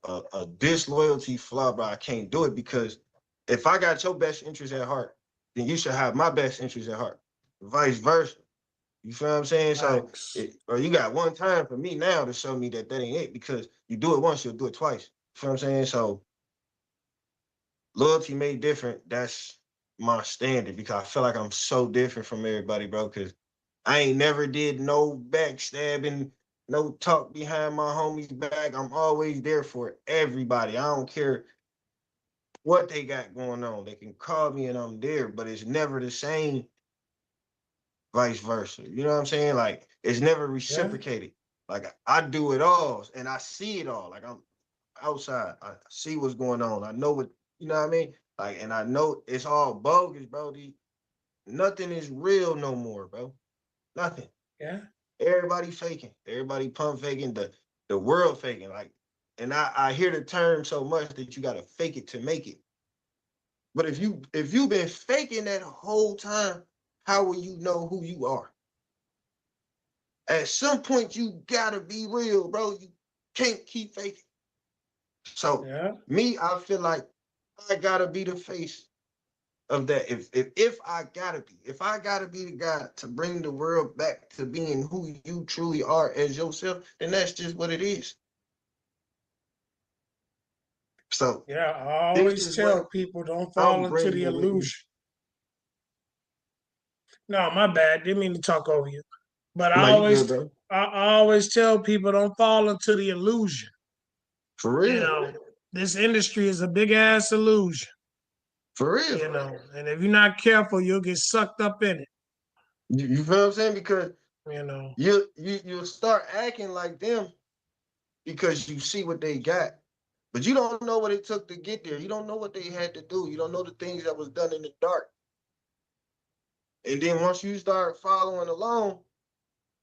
a disloyalty flaw, bro. I can't do it because if I got your best interest at heart, then you should have my best interest at heart. Vice versa. You feel what I'm saying? So, or you got one time for me now to show me that ain't it, because you do it once, you'll do it twice. You feel what I'm saying? So, loyalty made different. That's my standard, because I feel like I'm so different from everybody, bro. Because I ain't never did no backstabbing, no talk behind my homies' back. I'm always there for everybody. I don't care what they got going on. They can call me and I'm there, but it's never the same vice versa. You know what I'm saying? Like, it's never reciprocated. Yeah. Like, I do it all and I see it all. Like, I'm outside. I see what's going on. I know what, you know what I mean? Like, and I know it's all bogus, bro. Nothing is real no more, bro. Nothing. Yeah. Everybody faking. Everybody pump faking. The world faking. Like, and I hear the term so much that you gotta fake it to make it. But if you've been faking that whole time, how will you know who you are? At some point, you gotta be real, bro. You can't keep faking. So me, I feel like I gotta be the face of that. If I gotta be the guy to bring the world back to being who you truly are as yourself, then that's just what it is. So I always tell people don't fall into the illusion. No, my bad. Didn't mean to talk over you. But I always tell people don't fall into the illusion. For real. You know, this industry is a big ass illusion. For real. You know, and if you're not careful, you'll get sucked up in it. You feel what I'm saying? Because you'll start acting like them because you see what they got. But you don't know what it took to get there. You don't know what they had to do. You don't know the things that was done in the dark. And then once you start following along,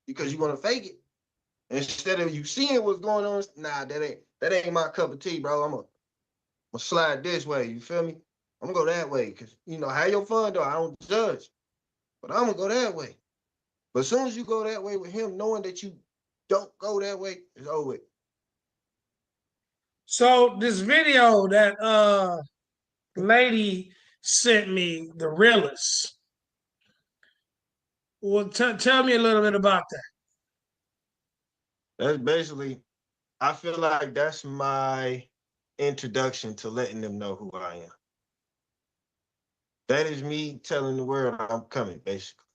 because you want to fake it, instead of you seeing what's going on, nah, that ain't my cup of tea, bro. I'm gonna slide this way. You feel me? I'm gonna go that way. Cause have your fun though. I don't judge. But I'm gonna go that way. But as soon as you go that way with him, knowing that you don't go that way, it's over with. So this video that lady sent me, the realist. Well, tell me a little bit about that. That's basically, I feel like that's my introduction to letting them know who I am. That is me telling the world I'm coming, basically.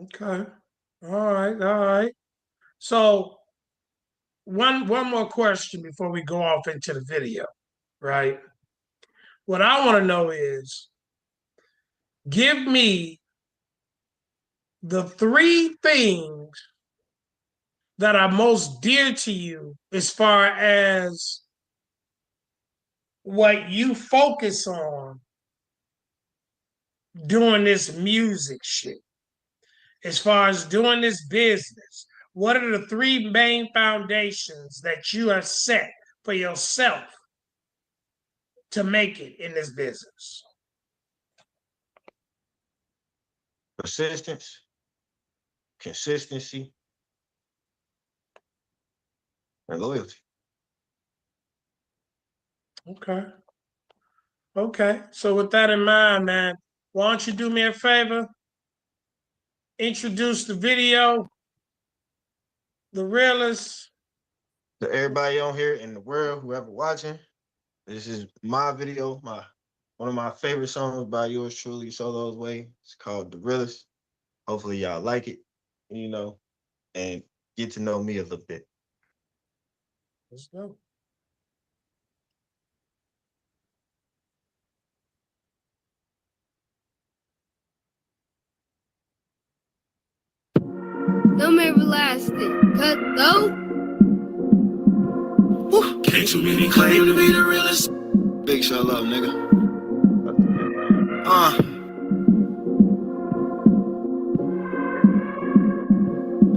Okay. All right. So one more question before we go off into the video, right? What I want to know is, give me the 3 things that are most dear to you as far as what you focus on doing this music shit. As far as doing this business, what are the 3 main foundations that you have set for yourself to make it in this business? Persistence, consistency, and loyalty. Okay. So with that in mind, man, why don't you do me a favor? Introduce the video, the realist. To everybody on here in the world, whoever watching, this is my video, one of my favorite songs by yours truly, Solo's Way. It's called The Realist. Hopefully y'all like it, and get to know me a little bit. Let's go. I'm everlasting. Cut though. Can't too many claim to be the realest. Big show love, nigga.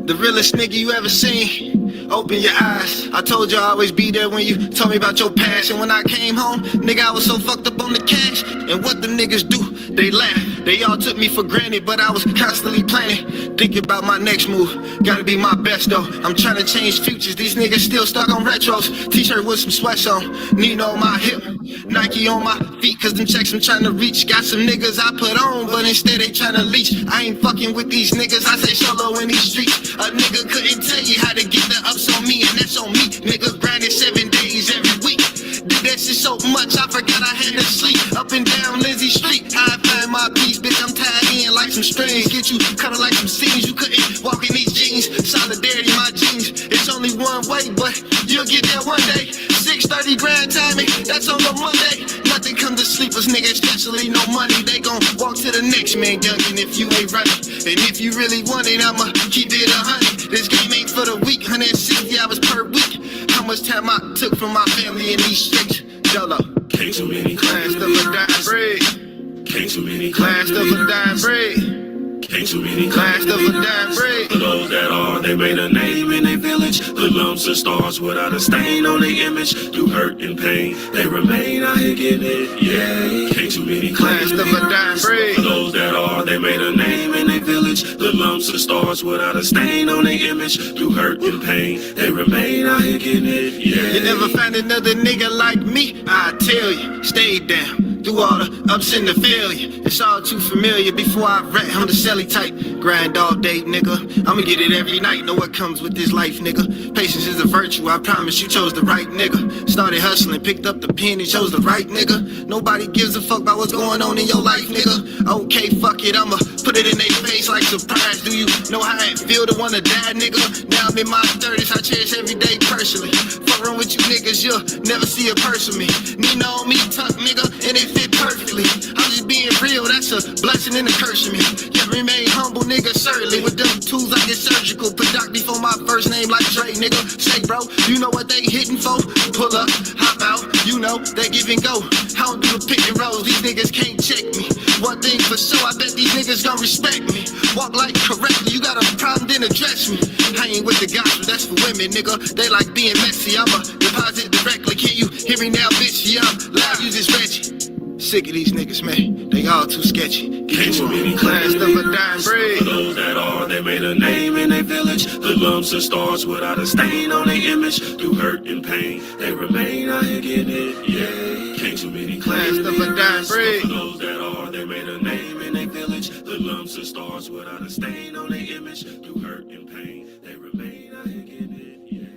The realest nigga you ever seen. Open your eyes. I told you I'd always be there when you told me about your passion. When I came home, nigga, I was so fucked up on the cash. And what the niggas do, They laughed, they all took me for granted, but I was constantly planning, thinking about my next move. Gotta be my best though. I'm trying to change futures. These niggas still stuck on retros. T-shirt with some sweats on, Nino on my hip, Nike on my feet, cause them checks I'm trying to reach. Got some niggas I put on, but instead they trying to leech. I ain't fucking with these niggas, I stay solo in these streets. A nigga couldn't tell you how to get the ups on me, and that's on me. Nigga grinding 7 days every week. Did that shit so much, I forgot I had to sleep. Up and down Lindsay Street, I find my peace, bitch, I'm tied in like some strings. Get you cut like some seams, you couldn't walk in these jeans. Solidarity, my jeans, it's only one way, but you'll get there one day. 6:30 grand timing, that's on the Monday. Nothing come to sleepers, nigga, especially no money. They gon' walk to the next man, youngin', if you ain't running. And if you really want it, I'ma keep it 100. This game ain't for the weak, 160 hours per week. How much time I took from my family in these streets? YOLO. Can't too many Class of a dying breed. Can't too many Class of a dying breed. Can't too many Class of a dying breed. For those that are, they made a name in their village. The lumps and stars without a stain on their image. Through hurt and pain, they remain out here getting it, yeah. Can't too many Class of a dying breed. For those that are, they made a name in their village. The lumps and stars without a stain on their image. Through hurt and pain, they remain out here getting it, yeah. You never find another nigga like me, I tell you, stay down. Through all the ups and the failure, it's all too familiar. Before I rap, I'm the Shelly type. Grind all day, nigga. I'ma get it every night. Know what comes with this life, nigga. Patience is a virtue. I promise you chose the right nigga. Started hustling, picked up the pen and chose the right nigga. Nobody gives a fuck about what's going on in your life, nigga. Okay, fuck it. I'ma put it in their face like surprise. Do you know how it feel to wanna die, nigga? Now I'm in my 30s. I cherish every day personally. Fuck around with you niggas, you'll never see a person me. Nina on me, tuck, nigga, and it fit perfectly. I'm just being real, that's a blessing and a curse to me. Yeah, remain humble, nigga, certainly. With them tools I get surgical. Put Doc before my first name like Dre, nigga. Say, bro, you know what they hitting for? Pull up, hop out, you know, they give and go. I don't do the pick and rolls, these niggas can't check me. One thing for sure, I bet these niggas gon' respect me. Walk like correctly, you got a problem, then address me. I ain't with the gospel, that's for women, nigga. They like being messy, I'ma deposit directly. Can you hear me now, bitch? Yeah, I'm loud, you just wretched. Sick of these niggas, man. They all too sketcy. Can't too many class of a dying breed. For those that are, they made a name in their village. The lumps and stars without a stain on their image. Through hurt and pain, they remain out here getting it, yeah. Can't too many class of a dying breed. For those that are, they made a name in their village. The lumps and stars without a stain on their image. Through hurt and pain, they remain out here getting it, yeah.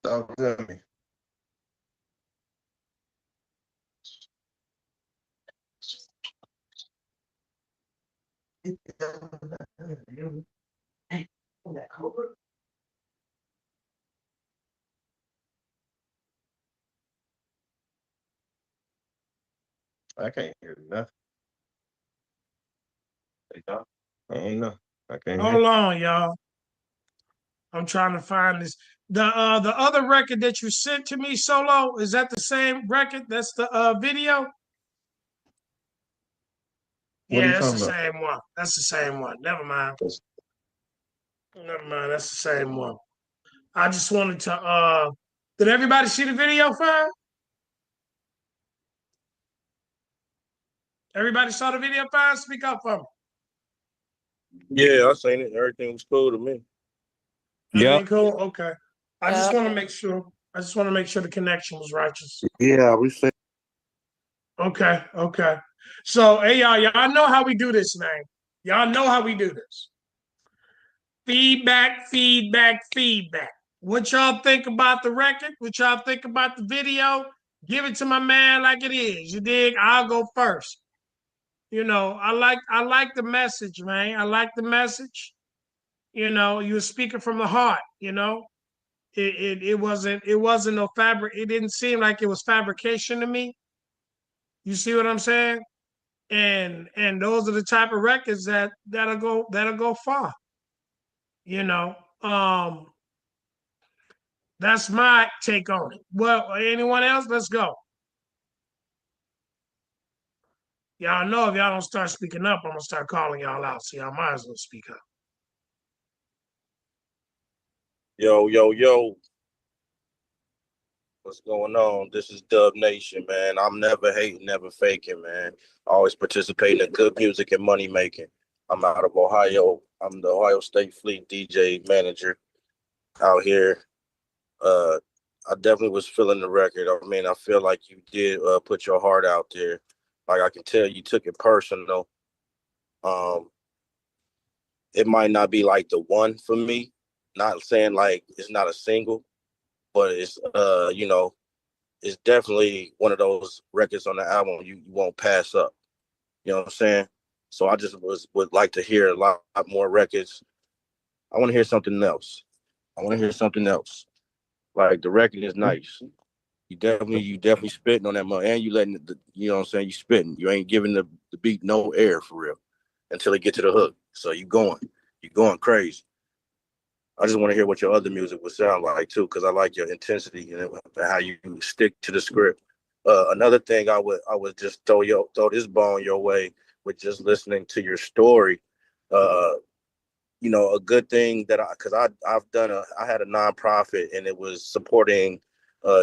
Talk to me. I can't hear nothing. I don't know. I can't Hold on, y'all. I'm trying to find this. The other record that you sent to me, Solo, is that the same record? That's the video? What are you Yeah, that's talking the about? same one. That's the same one. Never mind. Never mind. That's the same one. I just wanted to did everybody see the video fine? Everybody saw the video fine? Speak up for me. Yeah, I seen it. Everything was cool to me. Everything cool? Okay. I just want to make sure. I just want to make sure the connection was righteous. Yeah, we said. Okay, okay. So, hey, y'all know how we do this, man. Y'all know how we do this. Feedback, feedback, feedback. What y'all think about the record? What y'all think about the video? Give it to my man like it is. You dig? I'll go first. You know, I like the message, man. I like the message. You know, you were speaking from the heart, you know. It wasn't no fabric. It didn't seem like it was fabrication to me. You see what I'm saying? And those are the type of records that'll go far. You know, that's my take on it. Well, anyone else? Let's go. Y'all know if y'all don't start speaking up, I'm gonna start calling y'all out. So y'all might as well speak up. Yo. What's going on? This is Dub Nation, man. I'm never hating, never faking, man. Always participating in good music and money making. I'm out of Ohio. I'm the Ohio State Fleet DJ manager out here. I definitely was feeling the record. I mean, I feel like you did put your heart out there. Like I can tell you took it personal. Um, it might not be like the one for me. Not saying like it's not a single, but it's it's definitely one of those records on the album you won't pass up. You know what I'm saying? So I just would like to hear a lot more records. I want to hear something else. Like the record is nice. You definitely spitting on that mother, and you letting you know what I'm saying, you spitting. You ain't giving the beat no air for real until it get to the hook. So you going crazy. I just want to hear what your other music would sound like too, because I like your intensity and how you stick to the script. Another thing I would just throw this bone your way with just listening to your story. A good thing that I had a nonprofit and it was supporting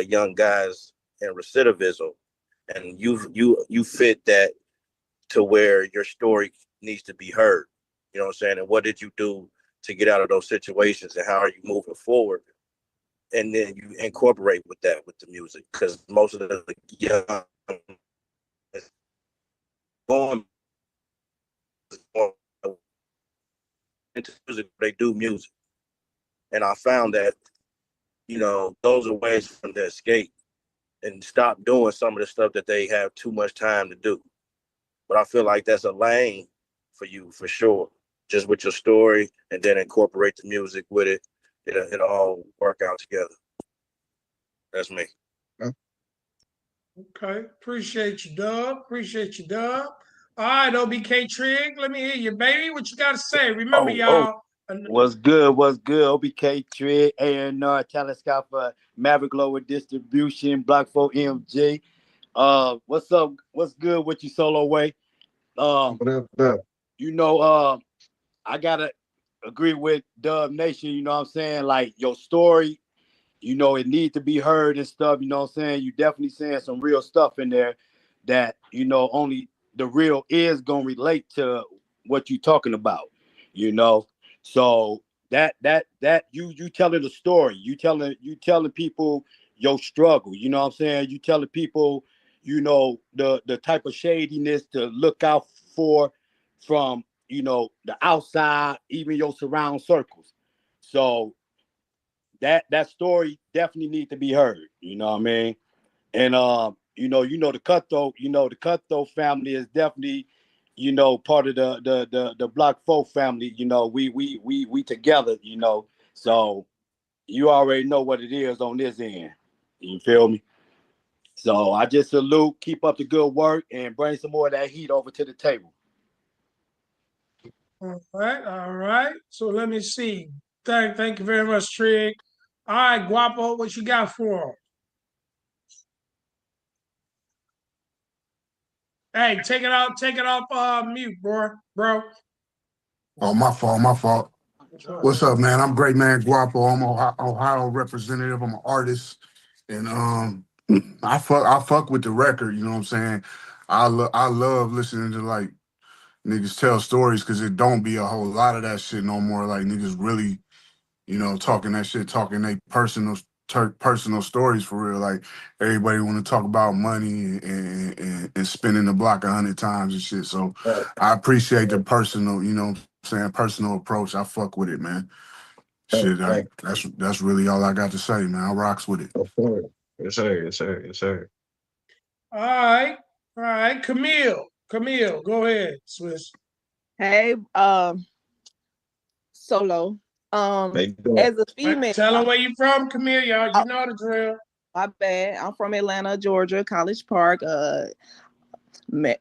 young guys in recidivism, and you fit that to where your story needs to be heard. You know what I'm saying? And what did you do to get out of those situations, and how are you moving forward? And then you incorporate with that with the music, because most of the young going into music, they do music, and I found that those are ways for them to escape and stop doing some of the stuff that they have too much time to do. But I feel like that's a lane for you for sure. Just with your story, and then incorporate the music with it. It'll all work out together. That's me. Okay. Appreciate you, Dub. All right, OBK Trig, let me hear you, baby. What you got to say? Remember, y'all. What's good? OBK Trig, A&R, Talent Scout for Maverick Global Distribution, Block 4 MG. What's up? What's good with you, Solo Way? What up? I gotta agree with Dub Nation, you know what I'm saying? Like your story, it needs to be heard and stuff, you know what I'm saying? You definitely saying some real stuff in there that, only the real is gonna relate to what you talking about, So that you telling the story, you telling people your struggle, you know what I'm saying? You telling people, the type of shadiness to look out for from the outside, even your surround circles. So that story definitely need to be heard. You know what I mean? And the Cutthroat family is definitely, part of the Block 4 family. We together, So you already know what it is on this end. You feel me? So I just salute, keep up the good work, and bring some more of that heat over to the table. All right. So let me see. Thank you very much, Trig. All right, Guapo, what you got for him? Hey, take it off mute, bro. Oh, my fault. What's up, man? I'm Great Man Guapo. I'm Ohio representative. I'm an artist, and I fuck with the record. You know what I'm saying? I love listening to like niggas tell stories, because it don't be a whole lot of that shit no more. Like niggas really, talking that shit, talking they personal stories for real. Like everybody want to talk about money and spending the block 100 times and shit. So I appreciate the personal, personal approach. I fuck with it, man. Shit, that's really all I got to say, man. I rocks with it. Yes, sir. All right. Camille, go ahead, Swiss. Hey, Solo. As a female, tell them where you from, Camille. Y'all, you know the drill. My bad. I'm from Atlanta, Georgia, College Park.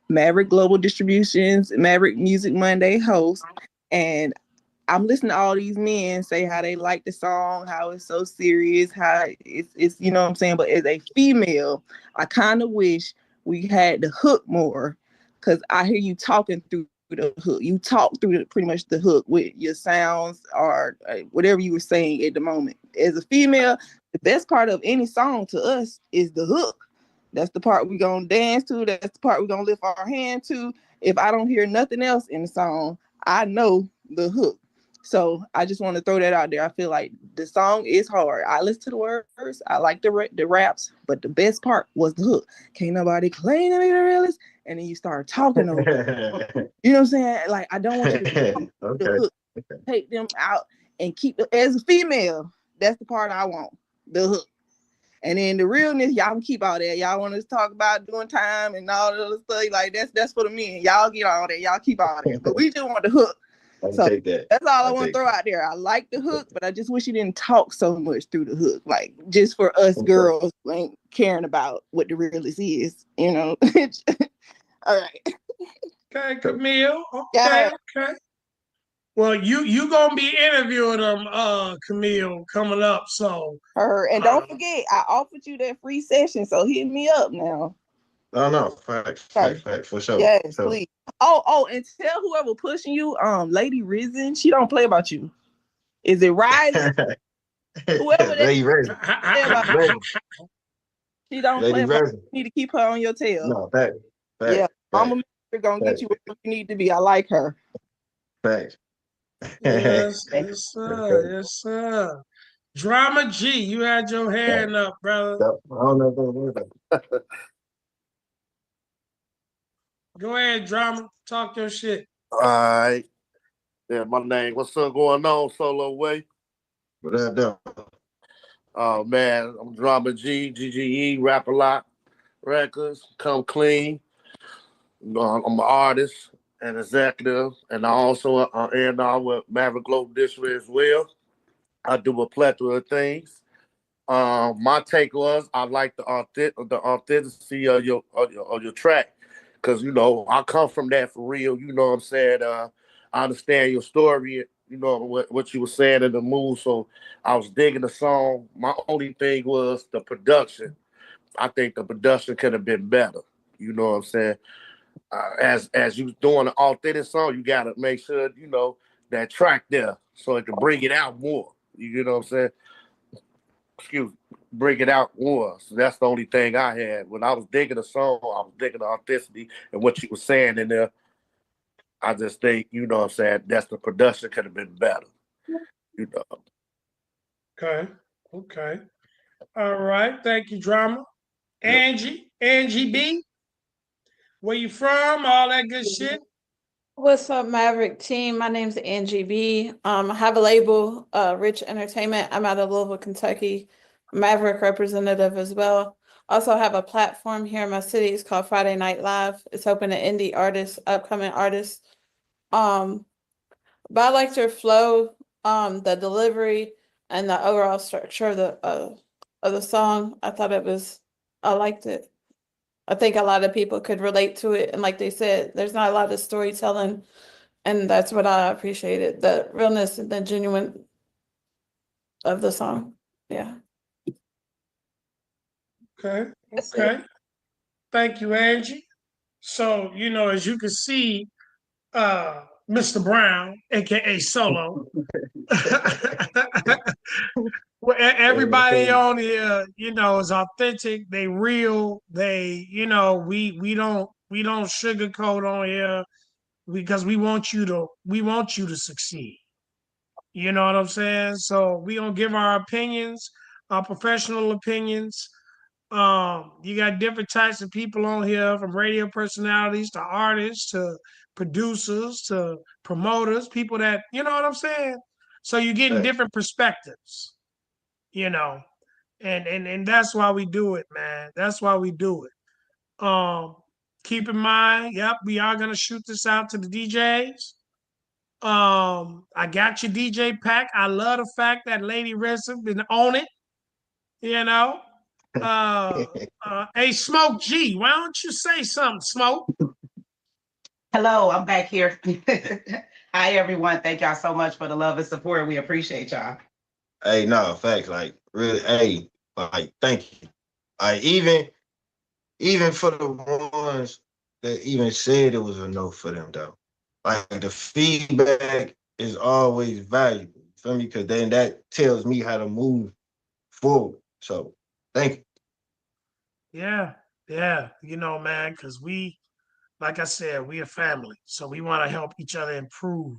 Maverick Global Distributions, Maverick Music Monday host, and I'm listening to all these men say how they like the song, how it's so serious, how it's you know what I'm saying. But as a female, I kind of wish we had the hook more, because I hear you talking through the hook. You talk through pretty much the hook with your sounds or whatever you were saying at the moment. As a female, the best part of any song to us is the hook. That's the part we're going to dance to. That's the part we're going to lift our hand to. If I don't hear nothing else in the song, I know the hook. So I just want to throw that out there. I feel like the song is hard. I listen to the words. I like the raps, but the best part was the hook. Can't nobody claim to be the realest. And then you start talking over it. You know what I'm saying? Like, I don't want you to talk the hook. Take them out and keep it. As a female, that's the part I want, the hook. And then the realness, y'all can keep all that. Y'all want us to talk about doing time and all the other stuff. Like, that's for the men. Y'all get all that. Y'all keep all that. But we just want the hook. So that's all I want to throw out there. I like the hook, but I just wish you didn't talk so much through the hook. Like, just for us girls ain't caring about what the realness is, you know. All right. Okay, Camille. Okay, Yeah. okay. Well, you gonna be interviewing them, Camille, coming up. So And don't forget, I offered you that free session, so hit me up now. No, facts, for sure. Yes, please. Oh, and tell whoever pushing you, Lady Risen, she don't play about you. Is it Rising? Whoever that Lady Risen. she don't Lady play about Risen. you. You need to keep her on your tail. No, facts. Yeah, Mama gonna get you where you need to be. I like her. Facts. yes, sir. Yes, sir. Drama G, you had your hand up, brother. I don't know if Go ahead, Drama. Talk your shit. All right. Yeah, my name. What's up going on, Solo Way? What up, Oh, man. I'm Drama G, GGE, Rap a Lot Records, Come Clean. I'm an artist and executive, and I also am with Maverick Global District as well. I do a plethora of things. My take was I like the authenticity of your track, because you know I come from that for real. You know what I'm saying? I understand your story. You know what you were saying in the mood. So I was digging the song. My only thing was the production. I think the production could have been better. You know what I'm saying? As you doing an authentic song, you gotta make sure you know that track there so it can bring it out more. You know what I'm saying? Bring it out more. So that's the only thing I had. When I was digging the song, I was digging the authenticity and what you were saying in there. I just think, you know what I'm saying, that's the production could have been better. You know. Okay. All right. Thank you, Drama. Angie B. Where you from? All that good shit. What's up, Maverick team? My name's Angie B. I have a label, Rich Entertainment. I'm out of Louisville, Kentucky. Maverick representative as well. Also have a platform here in my city. It's called Friday Night Live. It's open to indie artists, upcoming artists. But I liked your flow, the delivery, and the overall structure of the song. I liked it. I think a lot of people could relate to it. And like they said, there's not a lot of storytelling. And that's what I appreciated, the realness and the genuine of the song. Yeah. Okay. Thank you, Angie. So, you know, as you can see, Mr. Brown, aka Solo. Well, everybody on here, you know, is authentic. They real. They, you know, we don't sugarcoat on here because we want you to succeed. You know what I'm saying? So we gonna give our opinions, our professional opinions. You got different types of people on here, from radio personalities to artists to producers to promoters, people that, you know what I'm saying? So you're getting different perspectives. You know, and that's why we do it, man. That's why we do it. Keep in mind, yep, we are gonna shoot this out to the DJs. I got your DJ pack. I love the fact that Lady Rissa been on it. You know, hey Smoke G, why don't you say something, Smoke? Hello, I'm back here. Hi everyone. Thank y'all so much for the love and support. We appreciate y'all. Hey, no, facts. Like, really, hey, like, thank you. Like, even for the ones that even said it was a no for them though. Like the feedback is always valuable. You feel me? Because then that tells me how to move forward. So thank you. Yeah. You know, man, because like I said, we a family. So we want to help each other improve.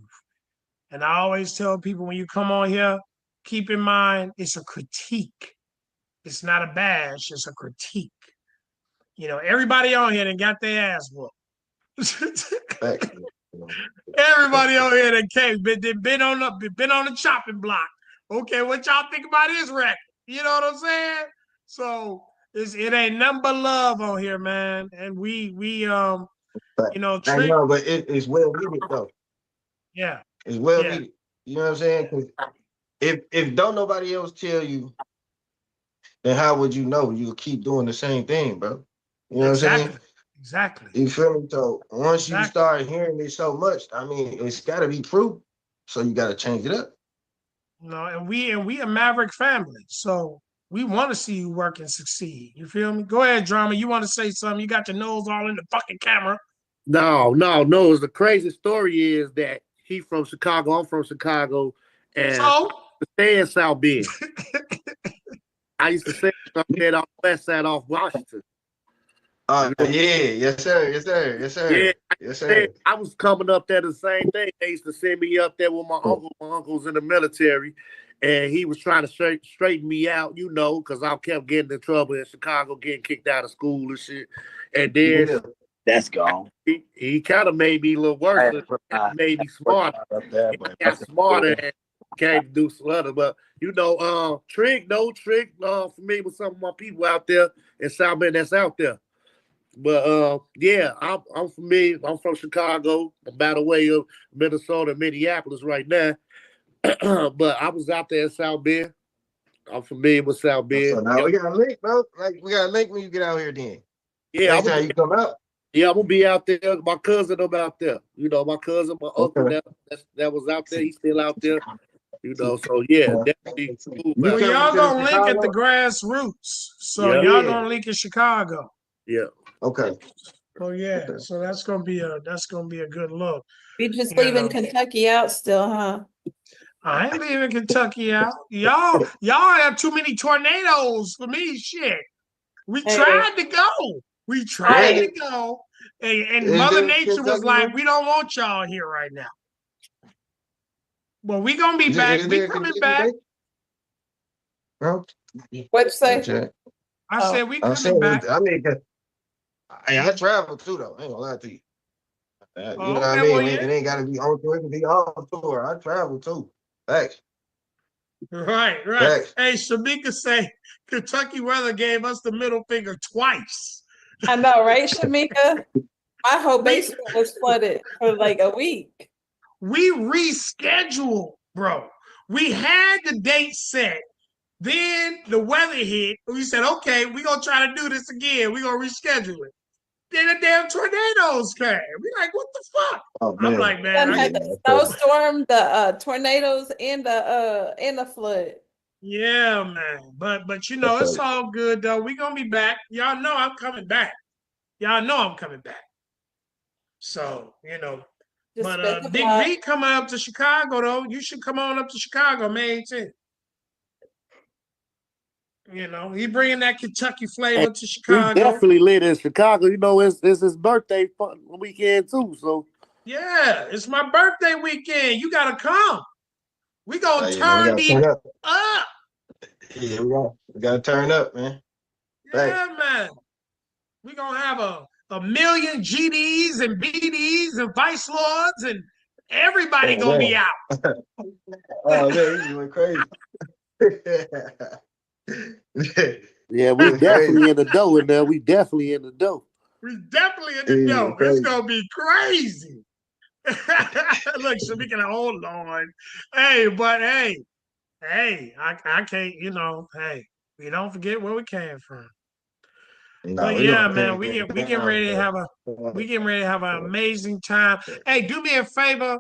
And I always tell people when you come on here, keep in mind it's a critique. It's not a bash, it's a critique. You know, everybody on here that got their ass whooped. Everybody on here that came, been on the chopping block. Okay, what y'all think about his record? You know what I'm saying? So it ain't nothing but love on here, man. And we you know, I Trick. know, but it's well needed though. Yeah. It's well Yeah. needed. You know what I'm saying? 'Cause if don't nobody else tell you, then how would you know? You'll keep doing the same thing, bro. You know what I'm saying? Exactly. You feel me? So once you Exactly. start hearing it so much, I mean, it's got to be true. So you got to change it up. You know, and we a Maverick family, so we want to see you work and succeed. You feel me? Go ahead, Drama. You want to say something? You got your nose all in the fucking camera. No. The crazy story is that he from Chicago. I'm from Chicago, and so stay in South Bend. I used to stay on the west side off Washington. Yes sir. Yeah, Yes sir. I was coming up there the same thing. They used to send me up there with my uncle. My uncle's in the military, and he was trying to straighten me out, you know, because I kept getting in trouble in Chicago, getting kicked out of school and shit. And then That's gone. he kind of made me a little worse. Made me smarter. He got smarter and came to do some other. But you know, Trick for me with some of my people out there in South Bend that's out there. But yeah, I'm familiar. I'm from Chicago, by the way of Minnesota, Minneapolis right now. But I was out there in South Bend. I'm familiar with South Bend. So now we got a link, bro. Like we got a link when you get out here then. Yeah, next time you come out. Yeah, I'm gonna be out there. My cousin, I'm out there. You know, my cousin, my uncle that was out there. He's still out there. You know, so yeah, definitely. Well, y'all gonna link at the grassroots. So y'all gonna link in Chicago. Yeah. Okay. Oh yeah. So that's gonna be a good look. We just leaving Kentucky out still, huh? I ain't leaving Kentucky out. Y'all have too many tornadoes for me. Shit. We tried to go. And Mother Nature was like, we don't want y'all here right now. Well, we gonna be back. We coming back. Bro. What'd you say? I said we coming back. I mean, I travel too though. I ain't gonna lie to you. You know what I mean? Well, yeah. It ain't gotta be on tour, it can be off tour. I travel too. Thanks. Right. Thanks. Hey, Shamika say Kentucky weather gave us the middle finger twice. I know, right, Shamika? My whole basement was flooded for like a week. We rescheduled, bro. We had the date set. Then the weather hit. We said, okay, we're going to try to do this again. We're going to reschedule it. Then the damn tornadoes came. We like, what the fuck? Oh, I'm like, man. I had the snowstorm, the tornadoes, and the flood. Yeah, man. But you know, it's all good though. We're gonna be back. Y'all know I'm coming back. So, you know. But Big V coming up to Chicago though. You should come on up to Chicago, May 18th. You know, he bringing that Kentucky flavor to Chicago. We definitely lit in Chicago. You know, it's his birthday weekend too. So yeah, it's my birthday weekend. You gotta come. We gonna turn it up. Yeah, we gotta turn up, man. Yeah, man. We gonna have a million GDs and BDs and Vice Lords and everybody gonna be out. Oh man, you went crazy. yeah, we definitely in the dough in there. We definitely in the dough. It's gonna be crazy. Look, so we can hold on. Hey, I can't, you know, we don't forget where we came from. No, but yeah, man, we getting ready to have an amazing time. Hey, do me a favor,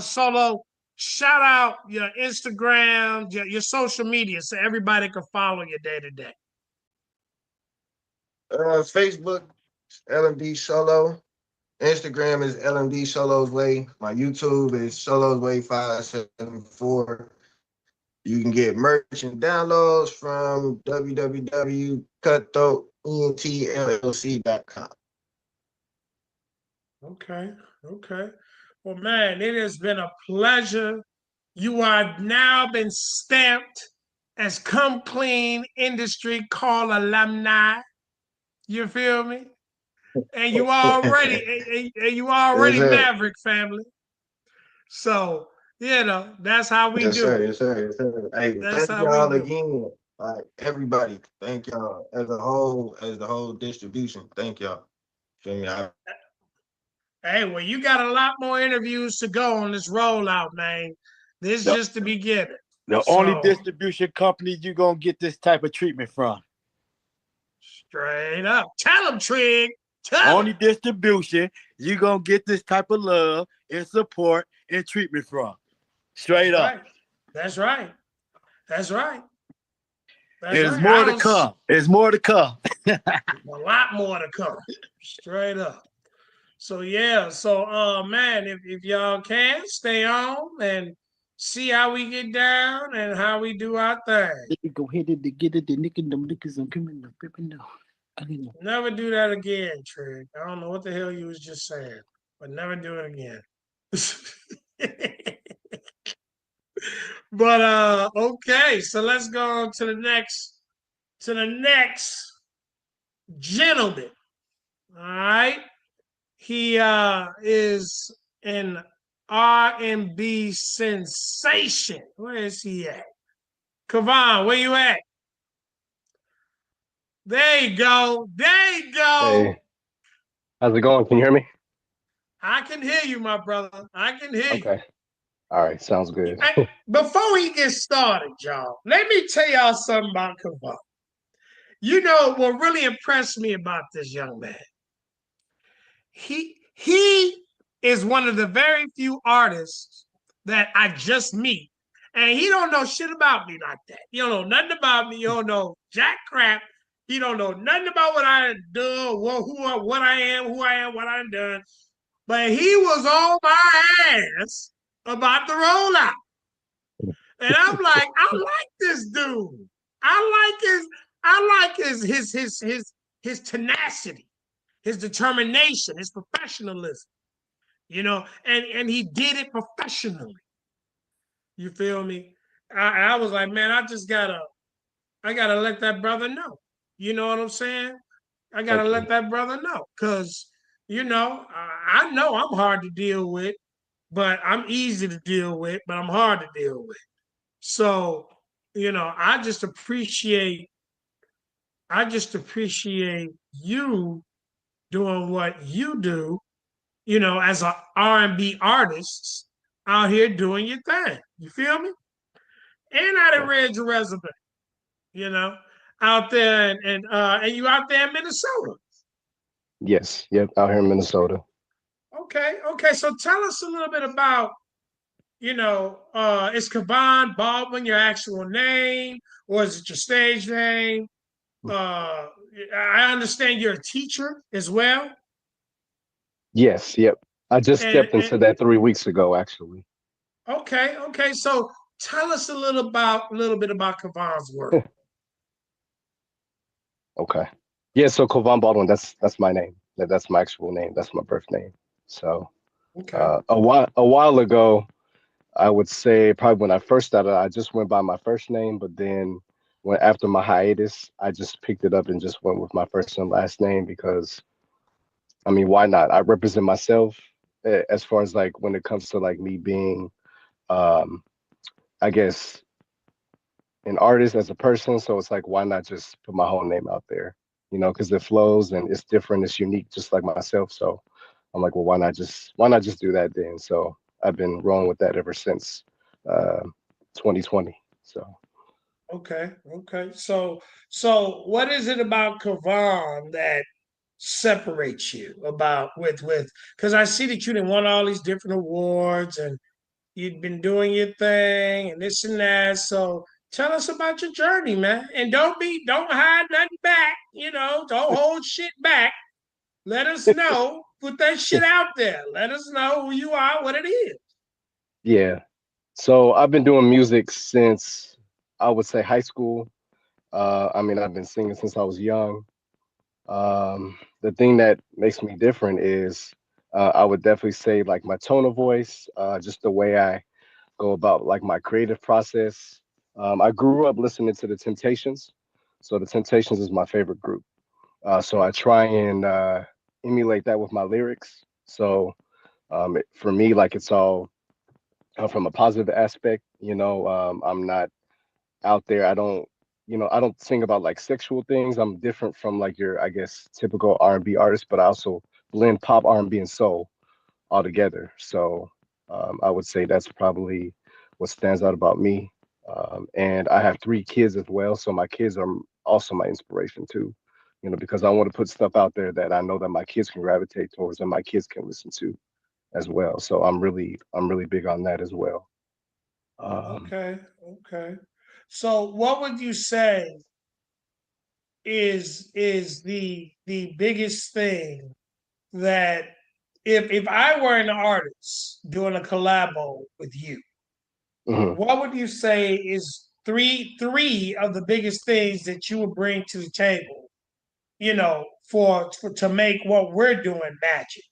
Solo. Shout out your Instagram, your social media, so everybody can follow you day to day. Facebook, LMD Solo. Instagram is LMD Solo's Way. My YouTube is Solo's Way 574. You can get merch and downloads from www.cutthroatentllc.com. Okay. Okay. Well, man, it has been a pleasure. You are now been stamped as Come Clean Industry Call alumni. You feel me? And you already and you already Maverick family. So, that's how we Yes, do sir. it. Yes, sir. Yes, sir. Hey, That's thank how we y'all do it. again. Everybody, thank y'all as the whole distribution. Thank y'all. Feel me? Hey, well, you got a lot more interviews to go on this rollout, man. This is The, just the beginning. the only So, distribution company you gonna get this type of treatment from. straight up. Tell them, Trig. Tell Only them. distribution you gonna get this type of love and support and treatment from. Straight up. Right. That's right. That's right. That's There's right. more to come. There's more to come. A lot more to come. Straight up. So man, if y'all can stay on and see how we get down and how we do our thing. Go ahead and get it, the nicking them niggas and coming up, Never do that again, Trig. I don't know what the hell you was just saying, but never do it again. But okay, so let's go on to the next gentleman. All right. He is an R&B sensation. Where is he at? Kovan, where you at? There you go. There you go. Hey, how's it going? Can you hear me? I can hear you, my brother. I can hear you. Okay. All right. Sounds good. Before we get started, y'all, let me tell y'all something about Kovan. You know what really impressed me about this young man? He is one of the very few artists that I just meet, and he don't know shit about me like that. You don't know nothing about me. You don't know jack crap. He don't know nothing about what I do, what I am, who I am, what I've done. But he was on my ass about the rollout. And I'm like, I like this dude. I like his tenacity, his determination, his professionalism. And he did it professionally. You feel me? I was like, man, I gotta let that brother know. You know what I'm saying? I gotta let that brother know. Cause I know I'm hard to deal with, but I'm easy to deal with, but I'm hard to deal with. So, I just appreciate you doing what you do, as an R&B artist out here doing your thing. You feel me? And I done read your resume, out there and you out there in Minnesota. Yes. Yep. Out here in Minnesota. Okay. So tell us a little bit about, is Kovan Baldwin your actual name, or is it your stage name? I understand you're a teacher as well. Yes. Yep. I just stepped into that 3 weeks ago, actually. Okay. So tell us a little bit about Kovan's work. Okay. Yeah. So Kovan Baldwin, that's my name. That's my actual name. That's my birth name. So, a while ago, I would say probably when I first started, I just went by my first name, but then after my hiatus, I just picked it up and just went with my first and last name because, I mean, why not? I represent myself as far as like when it comes to like me being, I guess, an artist as a person. So it's like, why not just put my whole name out there? Because it flows and it's different, it's unique, just like myself. So I'm like, well, why not just do that then? So I've been rolling with that ever since 2020. So. Okay. So what is it about Kovan that separates you with because I see that you done won all these different awards and you've been doing your thing and this and that. So tell us about your journey, man. And don't hide nothing back, don't hold shit back. Let us know. Put that shit out there. Let us know who you are, what it is. Yeah. So I've been doing music since I would say high school. I mean, I've been singing since I was young. The thing that makes me different is I would definitely say like my tone of voice, just the way I go about like my creative process. I grew up listening to the Temptations, so the Temptations is my favorite group. So I try and emulate that with my lyrics. So for me, like it's all from a positive aspect. I'm not out there. I don't sing about like sexual things. I'm different from like your, I guess, typical R&B artist, but I also blend pop, R&B, and soul all together. So I would say that's probably what stands out about me. And I have 3 kids as well, so my kids are also my inspiration too. Because I want to put stuff out there that I know that my kids can gravitate towards and my kids can listen to as well. So I'm really big on that as well. Okay. So what would you say is the biggest thing that if I were an artist doing a collabo with you, Mhm. what would you say is three of the biggest things that you would bring to the table, for to make what we're doing magic?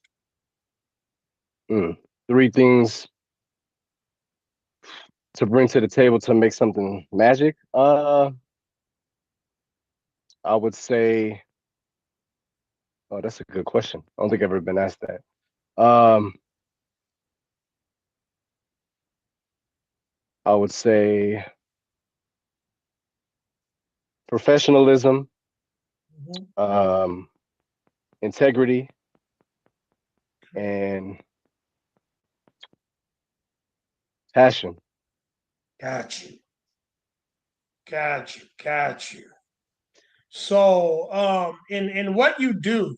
Mm. 3 things to bring to the table to make something magic. I would say, oh, that's a good question. I don't think I've ever been asked that. Um, I would say professionalism, Mhm. um, integrity, and passion. Got you. Got you. So, in what you do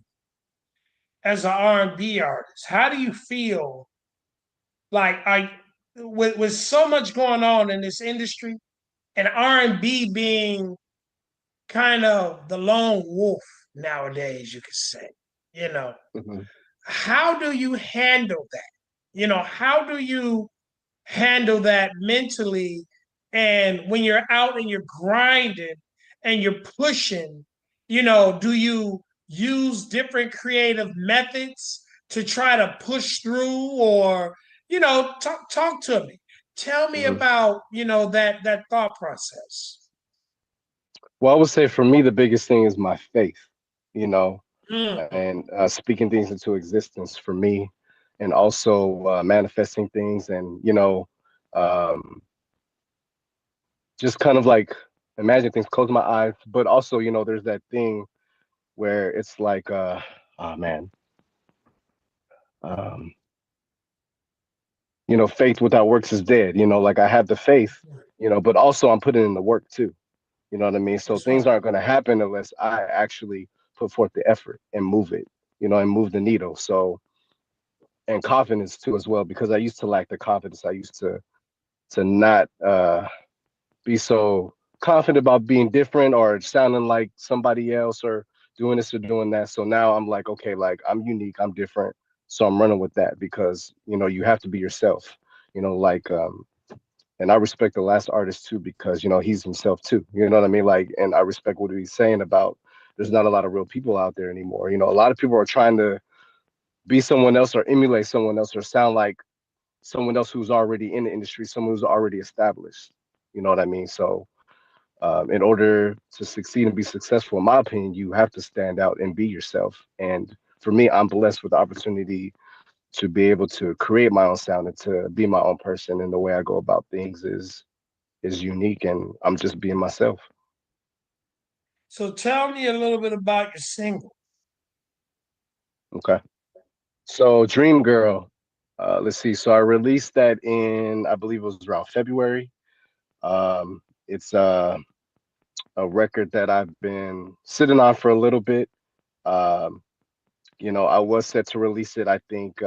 as an R&B artist, how do you feel like with so much going on in this industry and R&B being kind of the lone wolf nowadays, you could say, you know, Mhm. how do you handle that? How do you handle that mentally? And when you're out and you're grinding and you're pushing, do you use different creative methods to try to push through, or talk to me. Tell me Mhm. about that thought process. Well, I would say for me, the biggest thing is my faith, you know, Mm. and speaking things into existence for me, and also manifesting things and, um, just kind of like imagine things, close my eyes, but also, there's that thing where it's like, oh man, um, faith without works is dead. Like I have the faith, but also I'm putting in the work too. You know what I mean? So That's things right. aren't going to happen unless I actually put forth the effort and move it, and move the needle. So, and confidence too as well, because I used to lack the confidence. I used to not be so confident about being different or sounding like somebody else or doing this or doing that. So now I'm like, okay, like I'm unique, I'm different. So I'm running with that because, you have to be yourself, like, and I respect the last artist too, because, he's himself too, you know what I mean? Like, and I respect what he's saying about there's not a lot of real people out there anymore. A lot of people are trying to be someone else or emulate someone else or sound like someone else who's already in the industry, someone who's already established. You know what I mean? So in order to succeed and be successful, in my opinion, you have to stand out and be yourself. And for me, I'm blessed with the opportunity to be able to create my own sound and to be my own person. And the way I go about things is unique, and I'm just being myself. So tell me a little bit about your single. Okay. So Dream Girl, let's see. So I released that in, I believe it was around February. It's a record that I've been sitting on for a little bit. Um, I was set to release it, I think,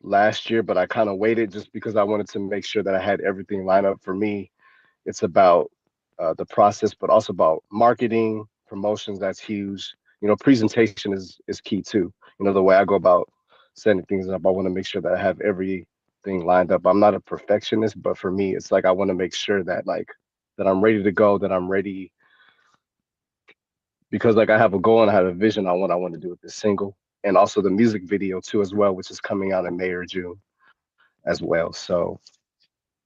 last year, but I kind of waited just because I wanted to make sure that I had everything lined up. For me, it's about the process, but also about marketing, promotions. That's huge. presentation is key too. The way I go about setting things up, I want to make sure that I have everything lined up. I'm not a perfectionist, but for me, it's like I want to make sure that that I'm ready to go, that I'm ready because I have a goal and I have a vision on what I want to do with this single, and also the music video too as well, which is coming out in May or June as well. So,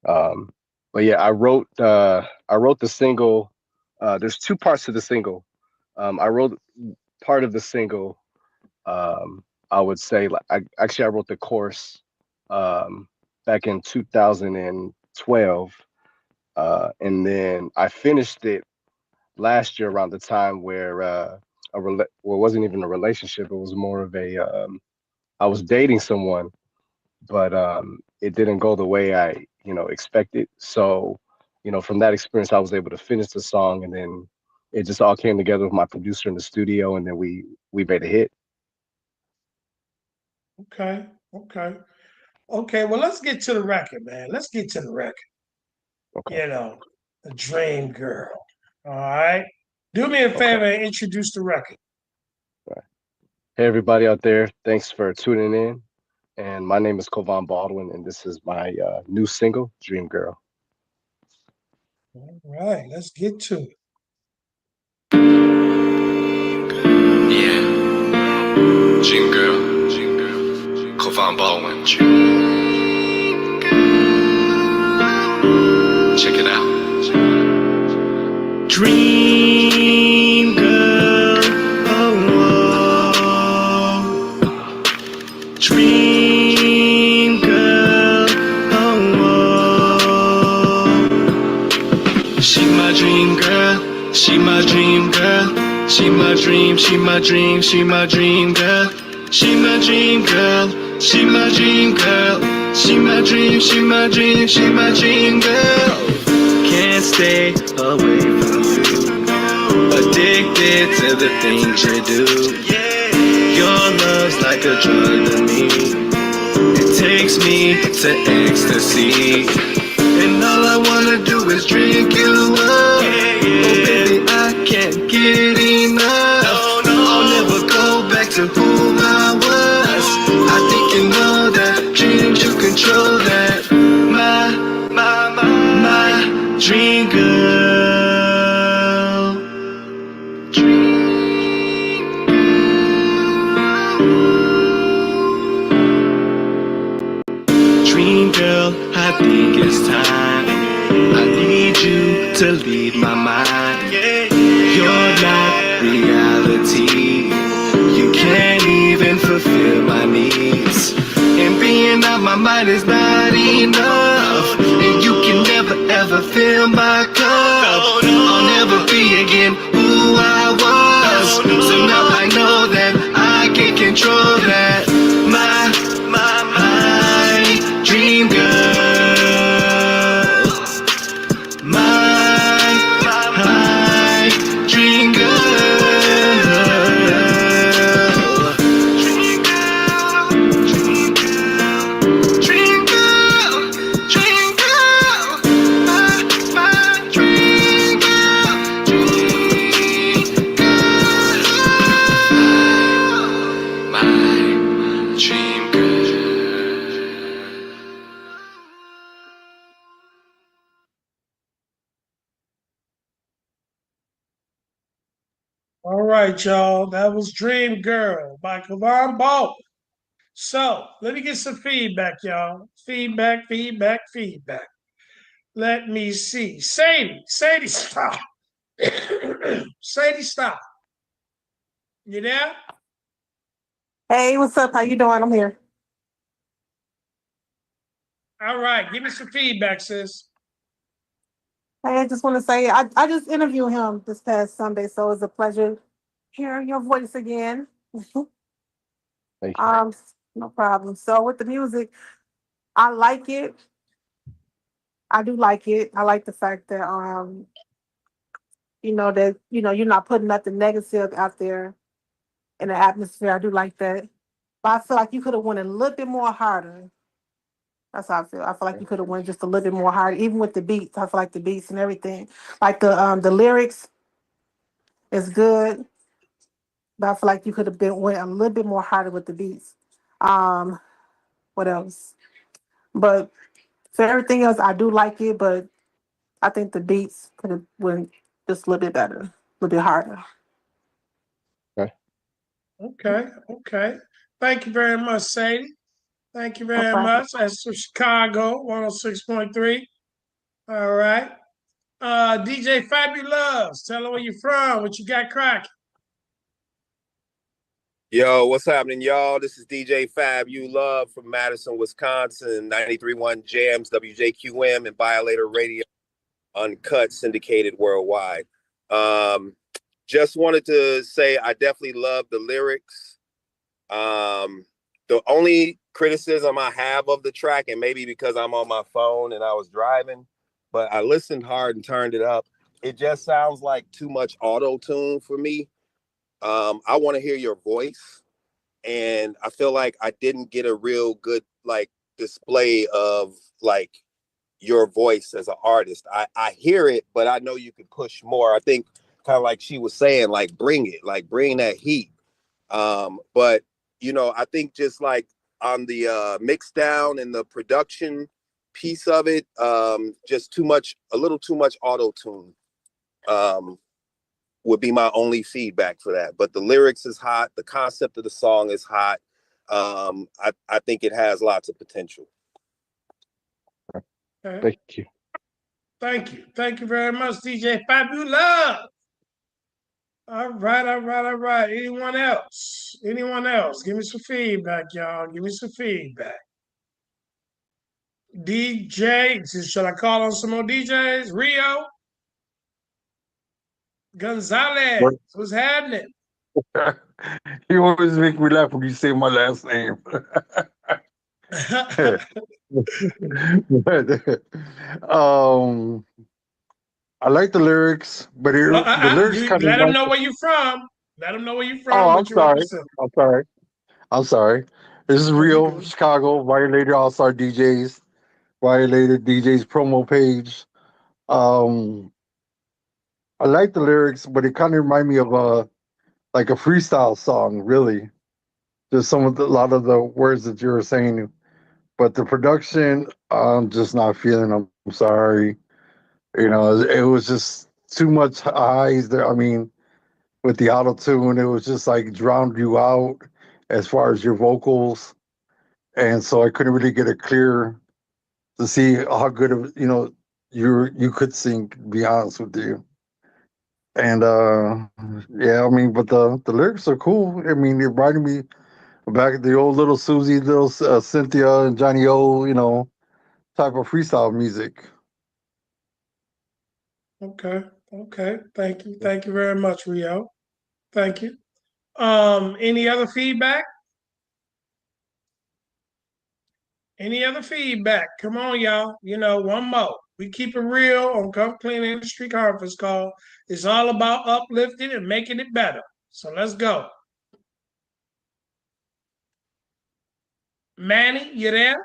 but yeah, I wrote the single. There's two parts to the single. I wrote part of the single. I would say I wrote the chorus back in 2012, and then I finished it last year around the time where it wasn't even a relationship. It was more of a I was dating someone, but it didn't go the way I expected. So from that experience, I was able to finish the song, and then it just all came together with my producer in the studio, and then we made a hit. Okay. Well, let's get to the record, man. Let's get to the record. Okay. The Dream Girl. All right. Do me a favor and introduce the record. Right. Hey, everybody out there. Thanks for tuning in. And my name is Kovan Baldwin, and this is my new single, Dream Girl. All right. Let's get to it. Yeah. Dream Girl. Kovan Baldwin. Check it out. Dream girl, oh, dream girl, oh, she my dream girl, she my dream girl, she my dream, she my dream, she my dream girl, she my dream girl, she my dream girl, she my dream, she my dream, she my dream girl. Can't stay away from you, addicted to the things you do. Your love's like a drug to me, it takes me to ecstasy, and all I wanna do is drink you up. Oh baby, I can't get enough. I'll never go back to who I was. I think you know that dreams you control that. My dream girl. Dream girl, I think it's time. I need you to lead my mind. You're not reality. You can't even fulfill my needs. And being out my mind is not enough. And you can never ever fill my cup. I'll never be again who I was. So now I know that I can control that. My dream girl. My dream All right, y'all. That was Dream Girl by Kovan Baldwin. So let me get some feedback, y'all. Feedback. Let me see. Sadie, stop. Sadie, stop. You there? Hey, what's up? How you doing? I'm here. All right, give me some feedback, sis. Hey, I just want to say I just interviewed him this past Sunday, so it's a pleasure hearing your voice again. Thank you. No problem. So with the music, I like it. I do like it. I like the fact that that you're not putting nothing negative out there in the atmosphere. I do like that. But I feel like you could have went a little bit more harder. That's how I feel. I feel like you could have went just a little bit more harder, even with the beats. I feel like the beats and everything, like the lyrics is good. But I feel like you could have went a little bit more harder with the beats. What else? But for everything else, I do like it, but I think the beats could have went just a little bit better, a little bit harder. Okay. Thank you very much, Sadie. Thank you very problem. much. That's from Chicago, 106.3. All right. DJ Fabulous, tell her where you from, what you got cracking. Yo, what's happening, y'all? This is DJ Fab You Love from Madison, Wisconsin, 93.1 Jams, WJQM, and Violator Radio, uncut, syndicated worldwide. Just wanted to say I definitely love the lyrics. The only criticism I have of the track, and maybe because I'm on my phone and I was driving, but I listened hard and turned it up. It just sounds like too much auto-tune for me. I want to hear your voice, and I feel like I didn't get a real good like display of like your voice as an artist. I hear it, but I know you could push more. I think kind of like she was saying, like bring it, like bring that heat. But you know, I think just like on the mix down and the production piece of it, just a little too much auto tune. Would be my only feedback for that. But the lyrics is hot. The concept of the song is hot. I think it has lots of potential. Okay. Thank you. Thank you very much, DJ Fabulous. All right. Anyone else? Give me some feedback, y'all. Give me some feedback. DJ, should I call on some more DJs? Rio? Gonzalez, what's happening? You always make me laugh when you say my last name. I like the lyrics, but the lyrics kind of let them know where you from. Let them know where you from. Oh, what you represent. I'm sorry. This is Rio, Chicago, Violator All-Star DJs, Violator DJs promo page. I like the lyrics, but it kind of remind me of a freestyle song, really. Just a lot of the words that you were saying. But the production, I'm just not feeling. I'm sorry. You know, it was just too much highs there. I mean, with the auto tune, it was just like drowned you out as far as your vocals, and so I couldn't really get a clear to see how good of you could sing. To be honest with you, and yeah, I mean, but the lyrics are cool. I mean, it reminded me back the old little Susie, little Cynthia and Johnny O, type of freestyle music. Okay. Thank you very much, Rio. Thank you. Any other feedback? Come on, y'all. One more. We keep it real on Come Clean Industry Conference Call. It's all about uplifting and making it better. So let's go. Manny, you there?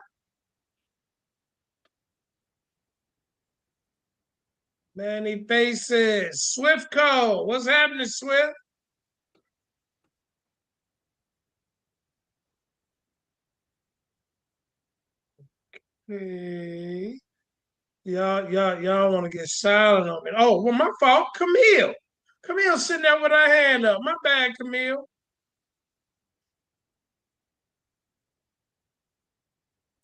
Manny Faces. Swift Code. What's happening, Swift? Hey. Y'all want to get silent on me. Oh, well, my fault. Camille sitting there with her hand up. My bad, Camille.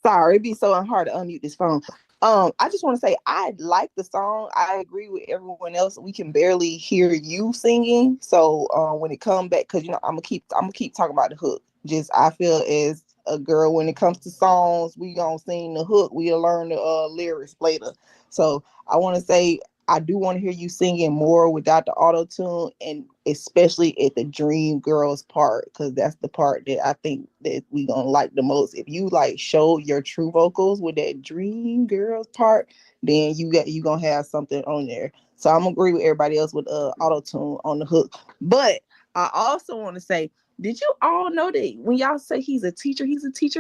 Sorry, it'd be so hard to unmute this phone. I just want to say I like the song. I agree with everyone else. We can barely hear you singing. So when it comes back, because I'm gonna keep talking about the hook. Just I feel as a girl, when it comes to songs, we gonna sing the hook. We'll learn the lyrics later. So I want to say I do want to hear you singing more without the auto tune, and especially at the Dream Girls part, because that's the part that I think that we gonna like the most. If you like show your true vocals with that Dream Girls part, then you gonna have something on there. So I'm gonna agree with everybody else with auto tune on the hook. But I also want to say, did you all know that when y'all say he's a teacher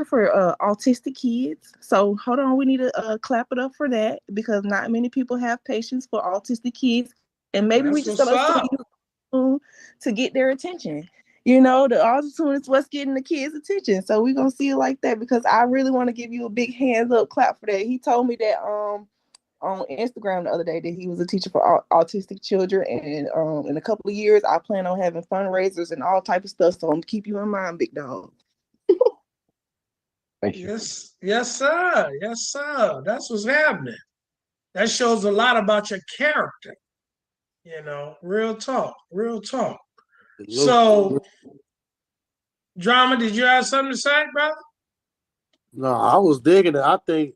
for autistic kids? So hold on, we need to clap it up for that, because not many people have patience for autistic kids, and maybe we just use to get their attention. You know, the auto-tune is what's getting the kids' attention. So we're gonna see it like that because I really want to give you a big hands up clap for that. He told me that on Instagram the other day that he was a teacher for autistic children, and in a couple of years I plan on having fundraisers and all type of stuff. So I'm gonna keep you in mind, big dog. Thank you. Yes, sir. Yes, sir. That's what's happening. That shows a lot about your character. You know, real talk, real talk. So, Drama, did you have something to say, brother? No, I was digging it. I think